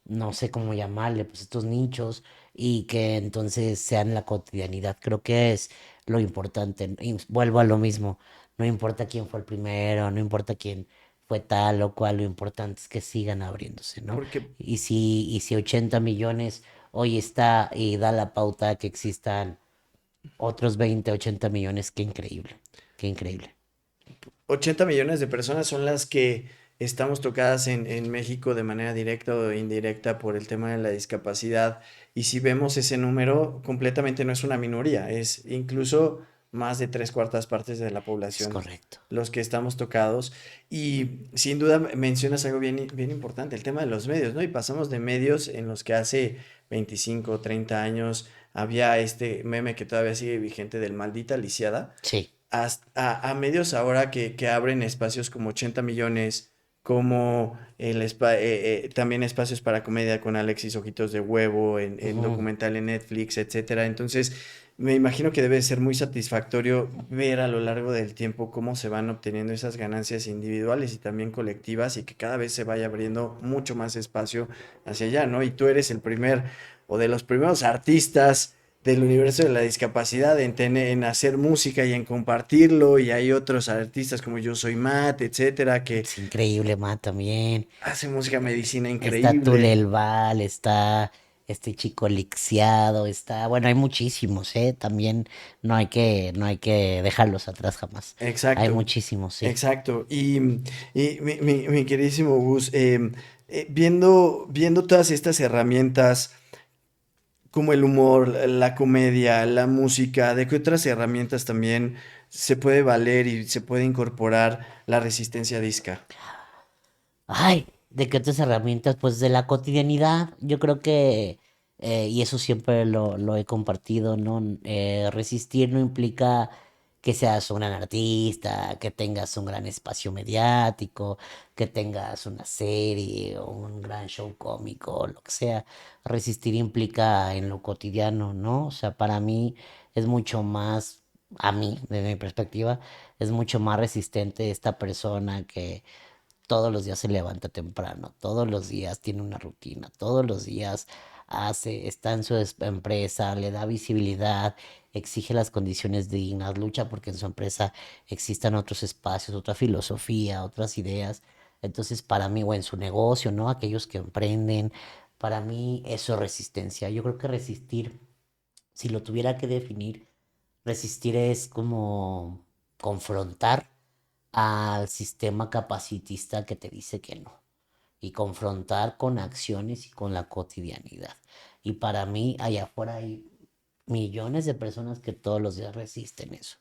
[SPEAKER 2] no sé cómo llamarle, pues estos nichos y que entonces sean la cotidianidad. Creo que es lo importante. Y vuelvo a lo mismo, no importa quién fue el primero, no importa quién fue tal o cual, lo importante es que sigan abriéndose, ¿no?
[SPEAKER 1] Porque
[SPEAKER 2] Y si 80 millones hoy está y da la pauta a que existan otros 20 80 millones, qué increíble, qué increíble.
[SPEAKER 1] 80 millones de personas son las que estamos tocadas en México de manera directa o indirecta por el tema de la discapacidad. Y si vemos ese número, completamente no es una minoría, es incluso más de tres cuartas partes de la
[SPEAKER 2] Es
[SPEAKER 1] población
[SPEAKER 2] correcto.
[SPEAKER 1] los que estamos tocados. Y sin duda mencionas algo bien, bien importante, el tema de los medios, ¿no? Y pasamos de medios en los que hace 25 o 30 años había este meme que todavía sigue vigente del maldita lisiada
[SPEAKER 2] Sí,
[SPEAKER 1] a medios ahora que abren espacios como 80 millones, como también espacios para comedia con Alexis Ojitos de Huevo, en
[SPEAKER 2] Ujú.
[SPEAKER 1] documental en Netflix, etcétera. Entonces, me imagino que debe ser muy satisfactorio ver a lo largo del tiempo cómo se van obteniendo esas ganancias individuales y también colectivas y que cada vez se vaya abriendo mucho más espacio hacia allá, ¿no? Y tú eres el primer o de los primeros artistas del universo de la discapacidad en hacer música y en compartirlo, y hay otros artistas como Yo Soy Matt, etcétera, que
[SPEAKER 2] Es increíble, ma, también.
[SPEAKER 1] hacen música medicina
[SPEAKER 2] Está
[SPEAKER 1] increíble.
[SPEAKER 2] Tulel Val, está este chico Lixiado, está, bueno, hay muchísimos, ¿eh? También no hay que dejarlos atrás jamás. Hay
[SPEAKER 1] Exacto,
[SPEAKER 2] muchísimos, sí.
[SPEAKER 1] exacto. Y mi queridísimo Gus, viendo todas estas herramientas como el humor, la comedia, la música, ¿de qué otras herramientas también se puede valer y se puede incorporar la resistencia disca?
[SPEAKER 2] Ay, ¿de qué otras herramientas? Pues de la cotidianidad. Yo creo que, y eso siempre lo he compartido, ¿no? Resistir no implica que seas un gran artista, que tengas un gran espacio mediático, que tengas una serie o un gran show cómico, lo que sea. Resistir implica en lo cotidiano, ¿no? O sea, para mí es mucho más, a mí, desde mi perspectiva, es mucho más resistente esta persona que todos los días se levanta temprano, todos los días tiene una rutina, todos los días hace, está en su empresa, le da visibilidad, exige las condiciones dignas, lucha porque en su empresa existan otros espacios, otra filosofía, otras ideas. Entonces, para mí, o en su negocio, ¿no? Aquellos que emprenden, para mí eso es resistencia. Yo creo que resistir, si lo tuviera que definir, resistir es como confrontar al sistema capacitista que te dice que no y confrontar con acciones y con la cotidianidad. Y para mí, allá afuera hay millones de personas que todos los días resisten eso.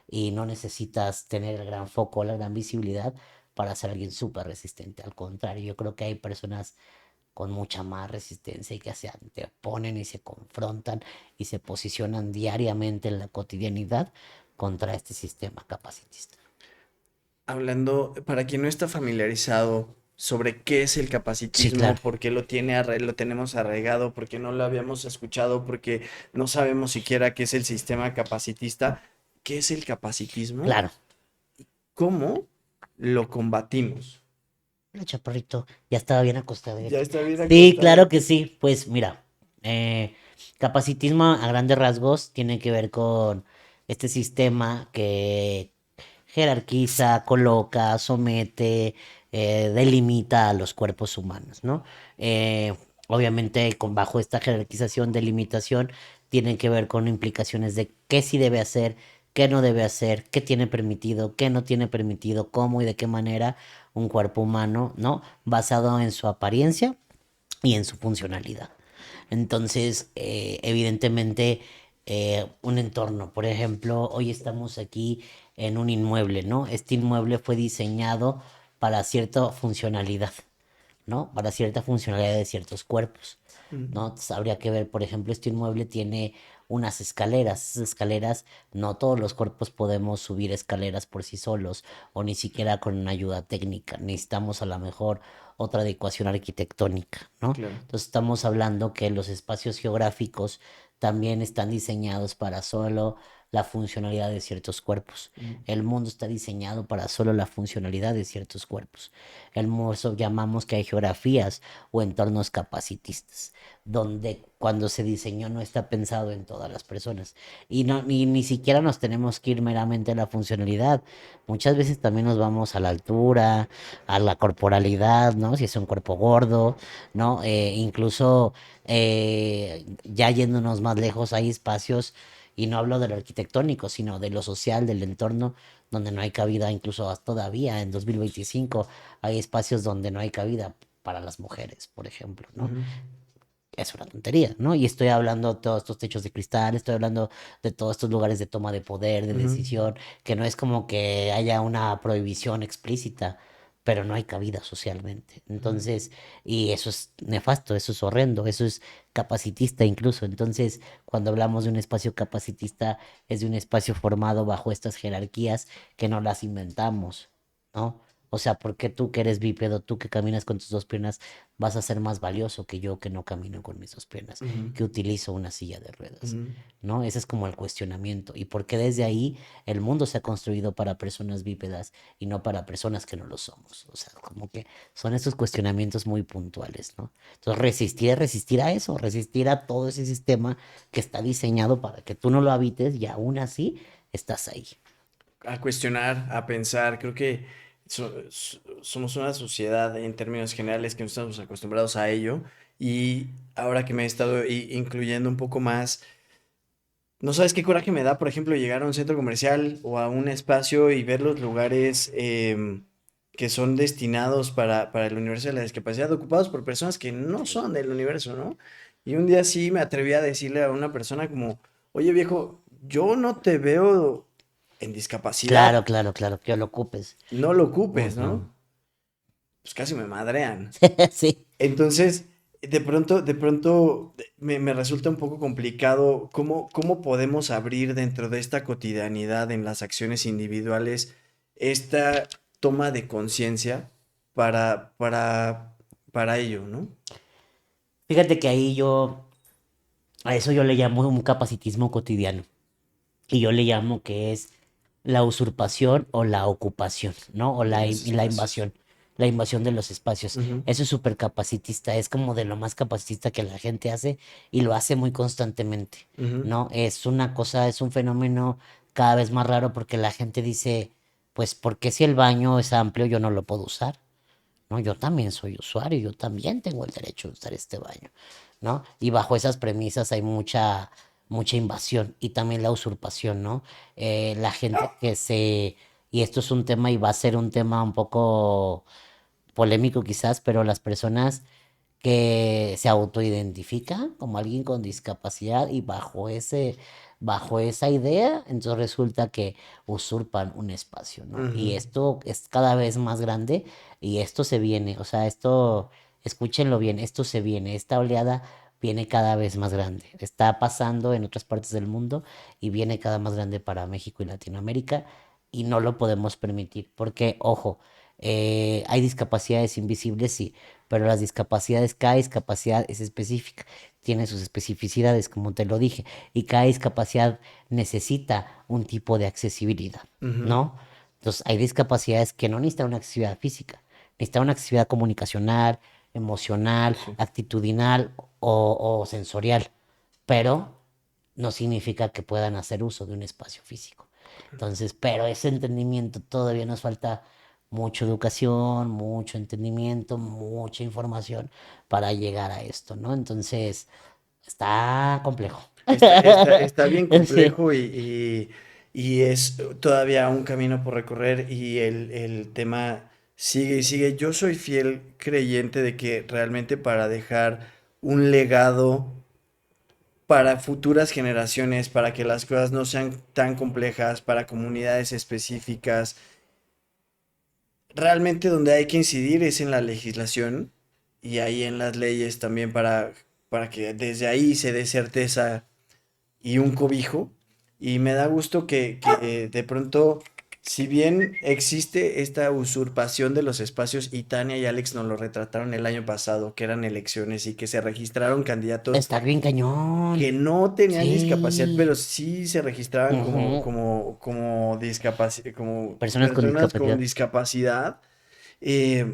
[SPEAKER 2] Y no necesitas tener el gran foco, la gran visibilidad para ser alguien súper resistente. Al contrario, yo creo que hay personas con mucha más resistencia y que se anteponen y se confrontan y se posicionan diariamente en la cotidianidad contra este sistema capacitista.
[SPEAKER 1] Hablando, para quien no está familiarizado sobre qué es el
[SPEAKER 2] Sí,
[SPEAKER 1] capacitismo,
[SPEAKER 2] claro.
[SPEAKER 1] por qué lo tenemos arraigado, por qué no lo habíamos escuchado, porque no sabemos siquiera qué es el sistema capacitista, ¿qué es el capacitismo?
[SPEAKER 2] Claro.
[SPEAKER 1] ¿Cómo lo combatimos?
[SPEAKER 2] Hola, chaparrito. Ya estaba bien
[SPEAKER 1] Ya
[SPEAKER 2] acostadito.
[SPEAKER 1] está bien
[SPEAKER 2] Sí, claro
[SPEAKER 1] acostado.
[SPEAKER 2] que sí. Pues mira, capacitismo a grandes rasgos tiene que ver con este sistema que jerarquiza, coloca, somete, delimita a los cuerpos humanos, ¿no? Obviamente, bajo esta jerarquización, delimitación, tienen que ver con implicaciones de qué sí debe hacer, qué no debe hacer, qué tiene permitido, qué no tiene permitido, cómo y de qué manera un cuerpo humano, ¿no? Basado en su apariencia y en su funcionalidad. Entonces, evidentemente, un entorno, por ejemplo, hoy estamos aquí en un inmueble, ¿no? Este inmueble fue diseñado para cierta funcionalidad, ¿no? Para cierta funcionalidad de ciertos cuerpos, ¿no?
[SPEAKER 1] Ujú,
[SPEAKER 2] Entonces, habría que ver, por ejemplo, este inmueble tiene unas escaleras. Esas escaleras, no todos los cuerpos podemos subir escaleras por sí solos o ni siquiera con una ayuda técnica. Necesitamos a lo mejor otra adecuación arquitectónica, ¿no?
[SPEAKER 1] claro.
[SPEAKER 2] Entonces estamos hablando que los espacios geográficos también están diseñados para solo la funcionalidad de ciertos cuerpos.
[SPEAKER 1] Ujú.
[SPEAKER 2] El mundo está diseñado para solo la funcionalidad de ciertos cuerpos. Eso llamamos que hay geografías o entornos capacitistas, donde cuando se diseñó no está pensado en todas las personas. Y no, ni siquiera nos tenemos que ir meramente a la funcionalidad. Muchas veces también nos vamos a la altura, a la corporalidad, ¿no? Si es un cuerpo gordo, ¿no? Incluso ya yéndonos más lejos, hay espacios, y no hablo de lo arquitectónico, sino de lo social, del entorno, donde no hay cabida, incluso todavía en 2025 hay espacios donde no hay cabida para las mujeres, por ejemplo, ¿no?
[SPEAKER 1] Ujú.
[SPEAKER 2] Es una tontería, ¿no? Y estoy hablando de todos estos techos de cristal, estoy hablando de todos estos lugares de toma de poder, de
[SPEAKER 1] Ujú.
[SPEAKER 2] decisión, que no es como que haya una prohibición explícita, pero no hay cabida socialmente.
[SPEAKER 1] Ujú.
[SPEAKER 2] Entonces, y eso es nefasto, eso es horrendo, eso es capacitista incluso. Entonces, cuando hablamos de un espacio capacitista, es de un espacio formado bajo estas jerarquías que no las inventamos, ¿no? O sea, ¿por qué tú que eres bípedo, tú que caminas con tus dos piernas, vas a ser más valioso que yo que no camino con mis dos piernas,
[SPEAKER 1] Ujú,
[SPEAKER 2] que utilizo una silla de ruedas?
[SPEAKER 1] ujú.
[SPEAKER 2] ¿No? Ese es como el cuestionamiento. Y por qué desde ahí el mundo se ha construido para personas bípedas y no para personas que no lo somos. O sea, como que son estos cuestionamientos muy puntuales, ¿no? Entonces, resistir a eso, resistir a todo ese sistema que está diseñado para que tú no lo habites y aún así estás ahí.
[SPEAKER 1] A cuestionar, a pensar. Creo que somos una sociedad en términos generales que no estamos acostumbrados a ello. Y ahora que me he estado incluyendo un poco más, no sabes qué coraje me da, por ejemplo, llegar a un centro comercial o a un espacio y ver los lugares que son destinados para el universo de la discapacidad, ocupados por personas que no
[SPEAKER 2] Sí.
[SPEAKER 1] son del universo, ¿no? Y un día sí me atreví a decirle a una persona como, oye viejo, yo no te veo en discapacidad,
[SPEAKER 2] Claro, claro, claro, que lo ocupes.
[SPEAKER 1] no lo ocupes,
[SPEAKER 2] Ujú.
[SPEAKER 1] ¿no? Pues casi me madrean.
[SPEAKER 2] Sí.
[SPEAKER 1] Entonces, de pronto me resulta un poco complicado cómo podemos abrir dentro de esta cotidianidad en las acciones individuales esta toma de conciencia para, para, para ello, ¿no?
[SPEAKER 2] Fíjate que ahí a eso yo le llamo un capacitismo cotidiano. Y yo le llamo que es la usurpación o la ocupación, ¿no? O
[SPEAKER 1] De
[SPEAKER 2] la,
[SPEAKER 1] los
[SPEAKER 2] la
[SPEAKER 1] espacios.
[SPEAKER 2] invasión, la invasión de los espacios.
[SPEAKER 1] Ujú,
[SPEAKER 2] Eso es súper capacitista, es como de lo más capacitista que la gente hace y lo hace muy constantemente,
[SPEAKER 1] ujú,
[SPEAKER 2] ¿no? Es una cosa, es un fenómeno cada vez más raro porque la gente dice, pues, ¿por qué si el baño es amplio yo no lo puedo usar? ¿No? Yo también soy usuario, yo también tengo el derecho de usar este baño, ¿no? Y bajo esas premisas hay mucha invasión y también la usurpación, ¿no? La gente y esto es un tema y va a ser un tema un poco polémico quizás, pero las personas que se autoidentifica como alguien con discapacidad y bajo esa idea, entonces resulta que usurpan un espacio, ¿no? Y
[SPEAKER 1] ujú.
[SPEAKER 2] esto es cada vez más grande y esto se viene, o sea, escúchenlo bien, esto se viene, esta oleada viene cada vez más grande. Está pasando en otras partes del mundo y viene cada más grande para México y Latinoamérica y no lo podemos permitir porque, ojo, hay discapacidades invisibles, sí, pero las discapacidades, cada discapacidad es específica, tiene sus especificidades, como te lo dije, y cada discapacidad necesita un tipo de accesibilidad,
[SPEAKER 1] Ujú,
[SPEAKER 2] ¿no? Entonces, hay discapacidades que no necesitan una accesibilidad física, necesitan una accesibilidad comunicacional, emocional,
[SPEAKER 1] sí.
[SPEAKER 2] actitudinal o sensorial, pero no significa que puedan hacer uso de un espacio físico. Entonces, pero ese entendimiento todavía nos falta mucha educación, mucho entendimiento, mucha información para llegar a esto, ¿no? Entonces, está complejo.
[SPEAKER 1] Está bien
[SPEAKER 2] Sí,
[SPEAKER 1] complejo y es todavía un camino por recorrer y el tema sigue y sigue. Yo soy fiel creyente de que realmente para dejar un legado para futuras generaciones, para que las cosas no sean tan complejas, para comunidades específicas, realmente donde hay que incidir es en la legislación y ahí en las leyes también para que desde ahí se dé certeza y un cobijo. Y me da gusto que de pronto, si bien existe esta usurpación de los espacios, y Tania y Alex nos lo retrataron el año pasado, que eran elecciones y que se registraron candidatos
[SPEAKER 2] está bien cañón.
[SPEAKER 1] que no tenían discapacidad,
[SPEAKER 2] Sí.
[SPEAKER 1] pero sí se registraban como,
[SPEAKER 2] Ujú.
[SPEAKER 1] como, como
[SPEAKER 2] Personas con
[SPEAKER 1] personas con
[SPEAKER 2] discapacidad.
[SPEAKER 1] discapacidad. eh,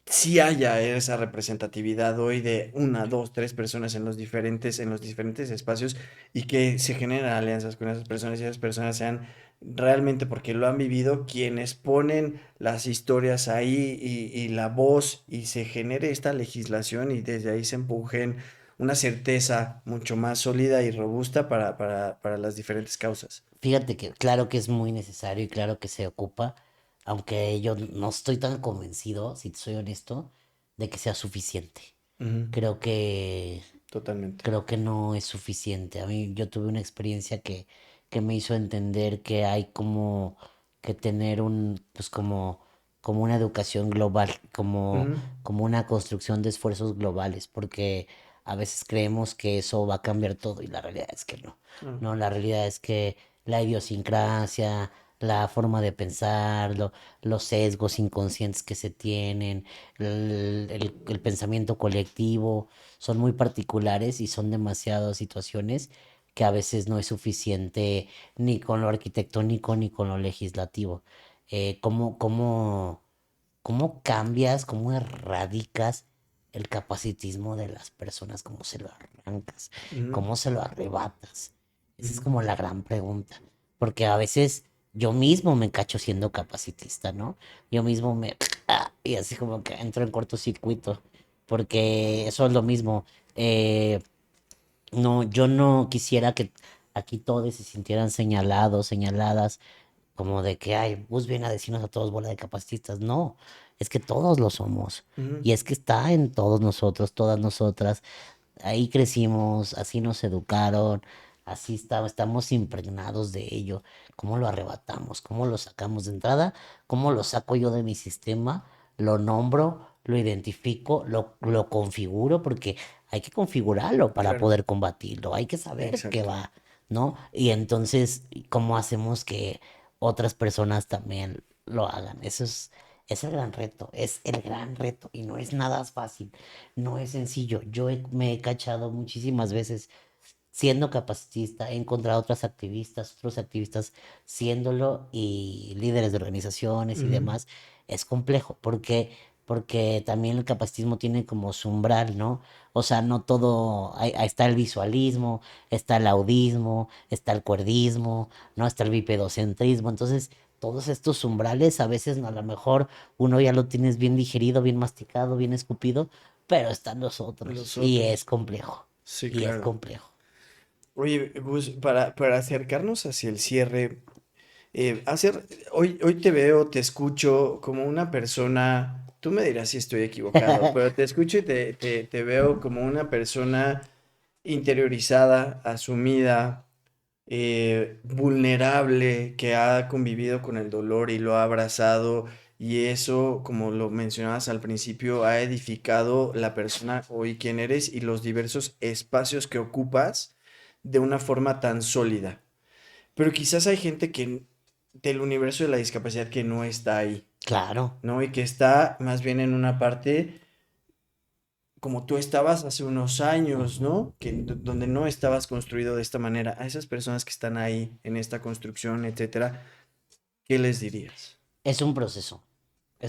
[SPEAKER 1] sí haya esa representatividad hoy de una, dos, tres personas en los diferentes espacios y que se generen alianzas con esas personas y esas personas sean realmente porque lo han vivido quienes ponen las historias ahí y la voz y se genere esta legislación y desde ahí se empujen una certeza mucho más sólida y robusta para las diferentes causas.
[SPEAKER 2] Fíjate que claro que es muy necesario y claro que se ocupa, aunque yo no estoy tan convencido, si te soy honesto, de que sea suficiente.
[SPEAKER 1] Ujú,
[SPEAKER 2] Creo que,
[SPEAKER 1] totalmente.
[SPEAKER 2] creo que no es suficiente. A mí yo tuve una experiencia que me hizo entender que hay como que tener pues como una educación global,
[SPEAKER 1] Ujú,
[SPEAKER 2] como una construcción de esfuerzos globales, porque a veces creemos que eso va a cambiar todo y la realidad es que no.
[SPEAKER 1] no,
[SPEAKER 2] No, la realidad es que la idiosincrasia, la forma de pensar, los sesgos inconscientes que se tienen, el pensamiento colectivo, son muy particulares y son demasiadas situaciones que a veces no es suficiente ni con lo arquitectónico ni con lo legislativo. ¿Cómo cómo cambias, cómo erradicas el capacitismo de las personas? ¿Cómo se lo arrancas?
[SPEAKER 1] Ujú,
[SPEAKER 2] ¿Cómo se lo arrebatas? Esa es
[SPEAKER 1] ujú.
[SPEAKER 2] como la gran pregunta. Porque a veces yo mismo me cacho siendo capacitista, ¿no? Yo mismo me... y así como que entro en cortocircuito. Porque eso es lo mismo. No, yo no quisiera que aquí todos se sintieran señalados, señaladas como de que, ay, Gus viene a decirnos a todos bola de capacitistas. No, es que todos lo somos.
[SPEAKER 1] Ujú,
[SPEAKER 2] Y es que está en todos nosotros, todas nosotras. Ahí crecimos, así nos educaron, así estamos impregnados de ello. ¿Cómo lo arrebatamos? ¿Cómo lo sacamos de entrada? ¿Cómo lo saco yo de mi sistema? Lo nombro, lo identifico, lo configuro, porque hay que configurarlo para
[SPEAKER 1] claro,
[SPEAKER 2] poder combatirlo. Hay que saber qué
[SPEAKER 1] exacto.
[SPEAKER 2] va, ¿no? Y entonces, ¿cómo hacemos que otras personas también lo hagan? Es el gran reto, es el gran reto y no es nada fácil, no es sencillo. Me he cachado muchísimas veces siendo capacitista, he encontrado otros activistas siéndolo y líderes de organizaciones y
[SPEAKER 1] Ujú,
[SPEAKER 2] demás. Es complejo porque también el capacitismo tiene como su umbral, ¿no? O sea, no todo, ahí está el visualismo, está el audismo, está el cuerdismo, ¿no? Está el bipedocentrismo. Entonces, todos estos umbrales a veces a lo mejor uno ya lo tienes bien digerido, bien masticado, bien escupido, pero están los otros
[SPEAKER 1] los
[SPEAKER 2] y es
[SPEAKER 1] otros.
[SPEAKER 2] complejo.
[SPEAKER 1] Sí,
[SPEAKER 2] Y es
[SPEAKER 1] claro.
[SPEAKER 2] complejo.
[SPEAKER 1] Oye, Gus, para acercarnos hacia el cierre, hacer, hoy te veo, te escucho como una persona, tú me dirás si estoy equivocado, pero te escucho y te veo como una persona interiorizada, asumida, vulnerable, que ha convivido con el dolor y lo ha abrazado, y eso, como lo mencionabas al principio, ha edificado la persona hoy quien eres y los diversos espacios que ocupas de una forma tan sólida. Pero quizás hay gente que del universo de la discapacidad que no está ahí,
[SPEAKER 2] Claro.
[SPEAKER 1] ¿no? Y que está más bien en una parte como tú estabas hace unos años, ¿no? Donde no estabas construido de esta manera. A esas personas que están ahí en esta construcción, etcétera, ¿qué les dirías?
[SPEAKER 2] Es un proceso.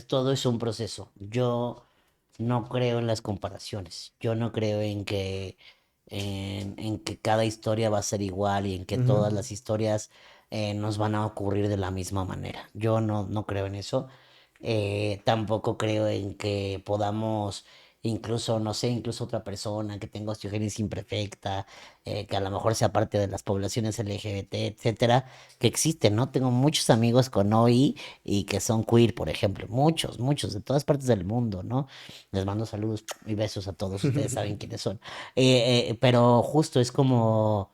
[SPEAKER 2] Todo es un proceso. Yo no creo en las comparaciones. Yo no creo en que cada historia va a ser igual y en que
[SPEAKER 1] Ujú,
[SPEAKER 2] todas las historias nos van a ocurrir de la misma manera. Yo no creo en eso. Tampoco creo en que podamos, incluso, no sé, incluso otra persona que tenga osteogénesis imperfecta, que a lo mejor sea parte de las poblaciones LGBT, etcétera, que existen, ¿no? Tengo muchos amigos con OI y que son queer, por ejemplo, muchos, de todas partes del mundo, ¿no? Les mando saludos y besos a todos, ustedes saben quiénes son. Pero justo es como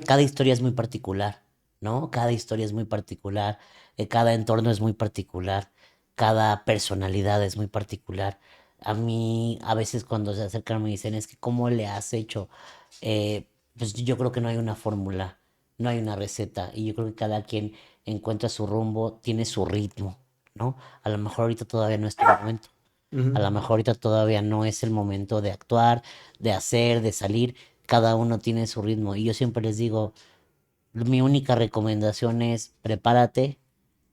[SPEAKER 2] cada historia es muy particular, ¿no? Cada historia es muy particular, cada entorno es muy particular, cada personalidad es muy particular. A mí, a veces cuando se acercan me dicen, es que ¿cómo le has hecho? Pues yo creo que no hay una fórmula, no hay una receta, y yo creo que cada quien encuentra su rumbo, tiene su ritmo, ¿no? A lo mejor ahorita todavía no es tu momento. A
[SPEAKER 1] ujú,
[SPEAKER 2] lo mejor ahorita todavía no es el momento de actuar, de hacer, de salir. Cada uno tiene su ritmo. Y yo siempre les digo, mi única recomendación es prepárate,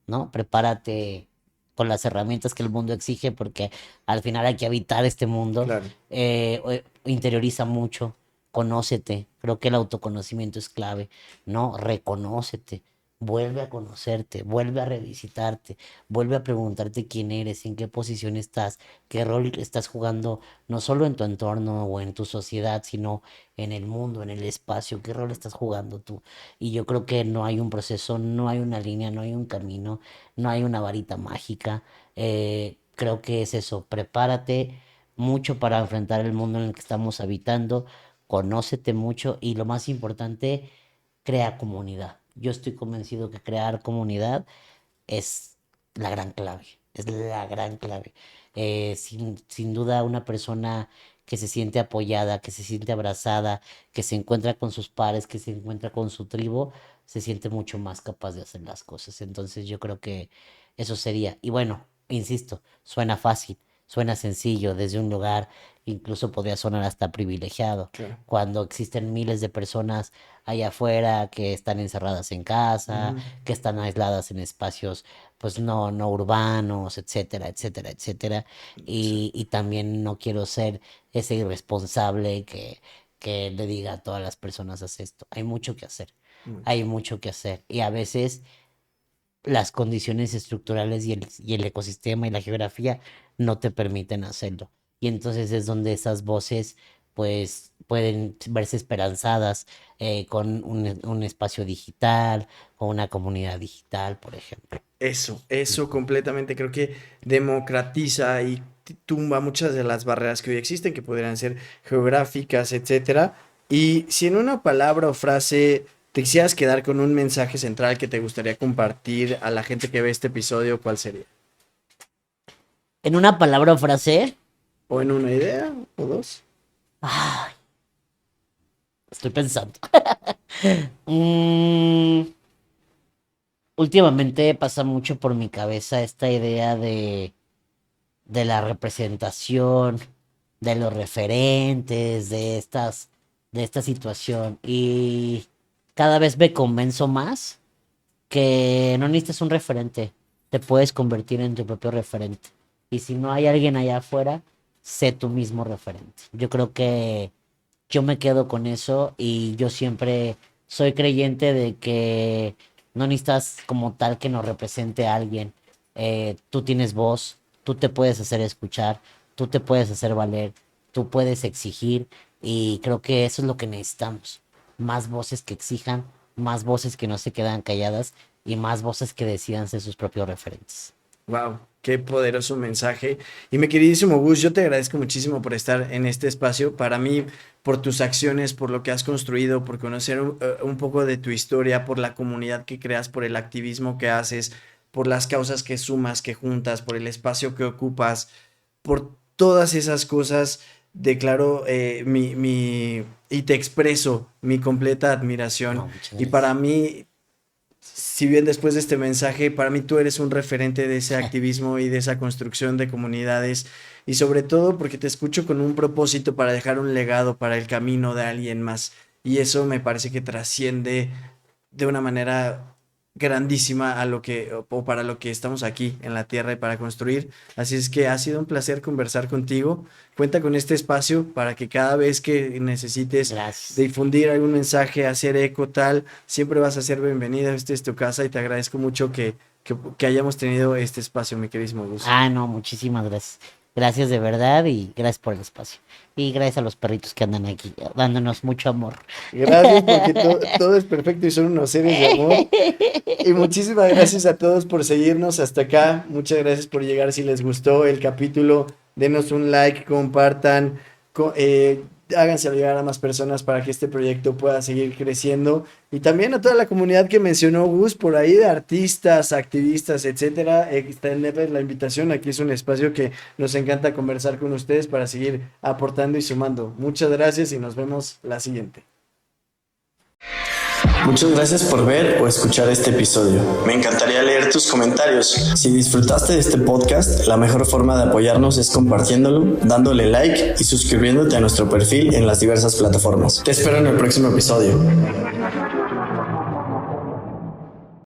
[SPEAKER 2] ¿no? Prepárate con las herramientas que el mundo exige, porque al final hay que habitar este mundo.
[SPEAKER 1] claro.
[SPEAKER 2] Interioriza mucho, conócete. Creo que el autoconocimiento es clave, ¿no? Reconócete. Vuelve a conocerte, vuelve a revisitarte, vuelve a preguntarte quién eres, en qué posición estás, qué rol estás jugando, no solo en tu entorno o en tu sociedad, sino en el mundo, en el espacio, qué rol estás jugando tú. Y yo creo que no hay un proceso, no hay una línea, no hay un camino, no hay una varita mágica. Creo que es eso, prepárate mucho para enfrentar el mundo en el que estamos habitando, conócete mucho y lo más importante, crea comunidad. Yo estoy convencido que crear comunidad es la gran clave, es la gran clave. Sin duda una persona que se siente apoyada, que se siente abrazada, que se encuentra con sus pares, que se encuentra con su tribu, se siente mucho más capaz de hacer las cosas. Entonces yo creo que eso sería. Y bueno, insisto, suena fácil, suena sencillo, desde un lugar, incluso podría sonar hasta privilegiado,
[SPEAKER 1] Claro.
[SPEAKER 2] cuando existen miles de personas allá afuera que están encerradas en casa,
[SPEAKER 1] Ujú.
[SPEAKER 2] que están aisladas en espacios pues no urbanos, etcétera, etcétera, etcétera.
[SPEAKER 1] Sí.
[SPEAKER 2] Y también no quiero ser ese irresponsable que le diga a todas las personas haz esto. Hay mucho que hacer,
[SPEAKER 1] Mucho.
[SPEAKER 2] hay mucho que hacer. Y a veces las condiciones estructurales y el ecosistema y la geografía no te permiten hacerlo. Y entonces es donde esas voces pues pueden verse esperanzadas con un espacio digital o una comunidad digital, por ejemplo.
[SPEAKER 1] Eso completamente creo que democratiza y tumba muchas de las barreras que hoy existen, que podrían ser geográficas, etcétera. Y si en una palabra o frase te quisieras quedar con un mensaje central que te gustaría compartir a la gente que ve este episodio, ¿cuál sería?
[SPEAKER 2] En una palabra o frase,
[SPEAKER 1] ¿O en una idea o dos?
[SPEAKER 2] ah, estoy pensando. Mm, últimamente pasa mucho por mi cabeza esta idea de la representación, de los referentes, de esta situación. Y cada vez me convenzo más que no necesitas un referente, te puedes convertir en tu propio referente. Y si no hay alguien allá afuera, sé tu mismo referente. Yo creo que yo me quedo con eso y yo siempre soy creyente de que no necesitas como tal que nos represente a alguien. Tú tienes voz, tú te puedes hacer escuchar, tú te puedes hacer valer, tú puedes exigir y creo que eso es lo que necesitamos. Más voces que exijan, más voces que no se quedan calladas y más voces que decidan ser sus propios referentes.
[SPEAKER 1] Wow, qué poderoso mensaje. Y mi queridísimo Gus, yo te agradezco muchísimo por estar en este espacio. Para mí, por tus acciones, por lo que has construido, por conocer un poco de tu historia, por la comunidad que creas, por el activismo que haces, por las causas que sumas, que juntas, por el espacio que ocupas, por todas esas cosas. Declaro y te expreso mi completa admiración.
[SPEAKER 2] No, muchas
[SPEAKER 1] Y para
[SPEAKER 2] gracias.
[SPEAKER 1] mí, si bien después de este mensaje, para mí tú eres un referente de ese activismo y de esa construcción de comunidades y sobre todo porque te escucho con un propósito para dejar un legado para el camino de alguien más y eso me parece que trasciende de una manera grandísima a lo que o para lo que estamos aquí en la tierra y para construir. Así es que ha sido un placer conversar contigo. Cuenta con este espacio para que cada vez que necesites
[SPEAKER 2] Gracias.
[SPEAKER 1] difundir algún mensaje, hacer eco tal, siempre vas a ser bienvenida. Esta es tu casa y te agradezco mucho que hayamos tenido este espacio, mi queridísimo Gus.
[SPEAKER 2] Ah, no, muchísimas gracias. Gracias de verdad y gracias por el espacio. Y gracias a los perritos que andan aquí dándonos mucho amor.
[SPEAKER 1] Gracias porque todo es perfecto y son unos seres de amor. Y muchísimas gracias a todos por seguirnos hasta acá. Muchas gracias por llegar. Si les gustó el capítulo, denos un like, compartan, háganse llegar a más personas para que este proyecto pueda seguir creciendo. Y también a toda la comunidad que mencionó Gus por ahí de artistas, activistas, etcétera. Extenderles la invitación. Aquí es un espacio que nos encanta conversar con ustedes para seguir aportando y sumando. Muchas gracias y nos vemos la siguiente. Muchas gracias por ver o escuchar este episodio. Me encantaría leer tus comentarios. Si disfrutaste de este podcast, la mejor forma de apoyarnos es compartiéndolo, dándole like y suscribiéndote a nuestro perfil en las diversas plataformas. Te espero en el próximo episodio.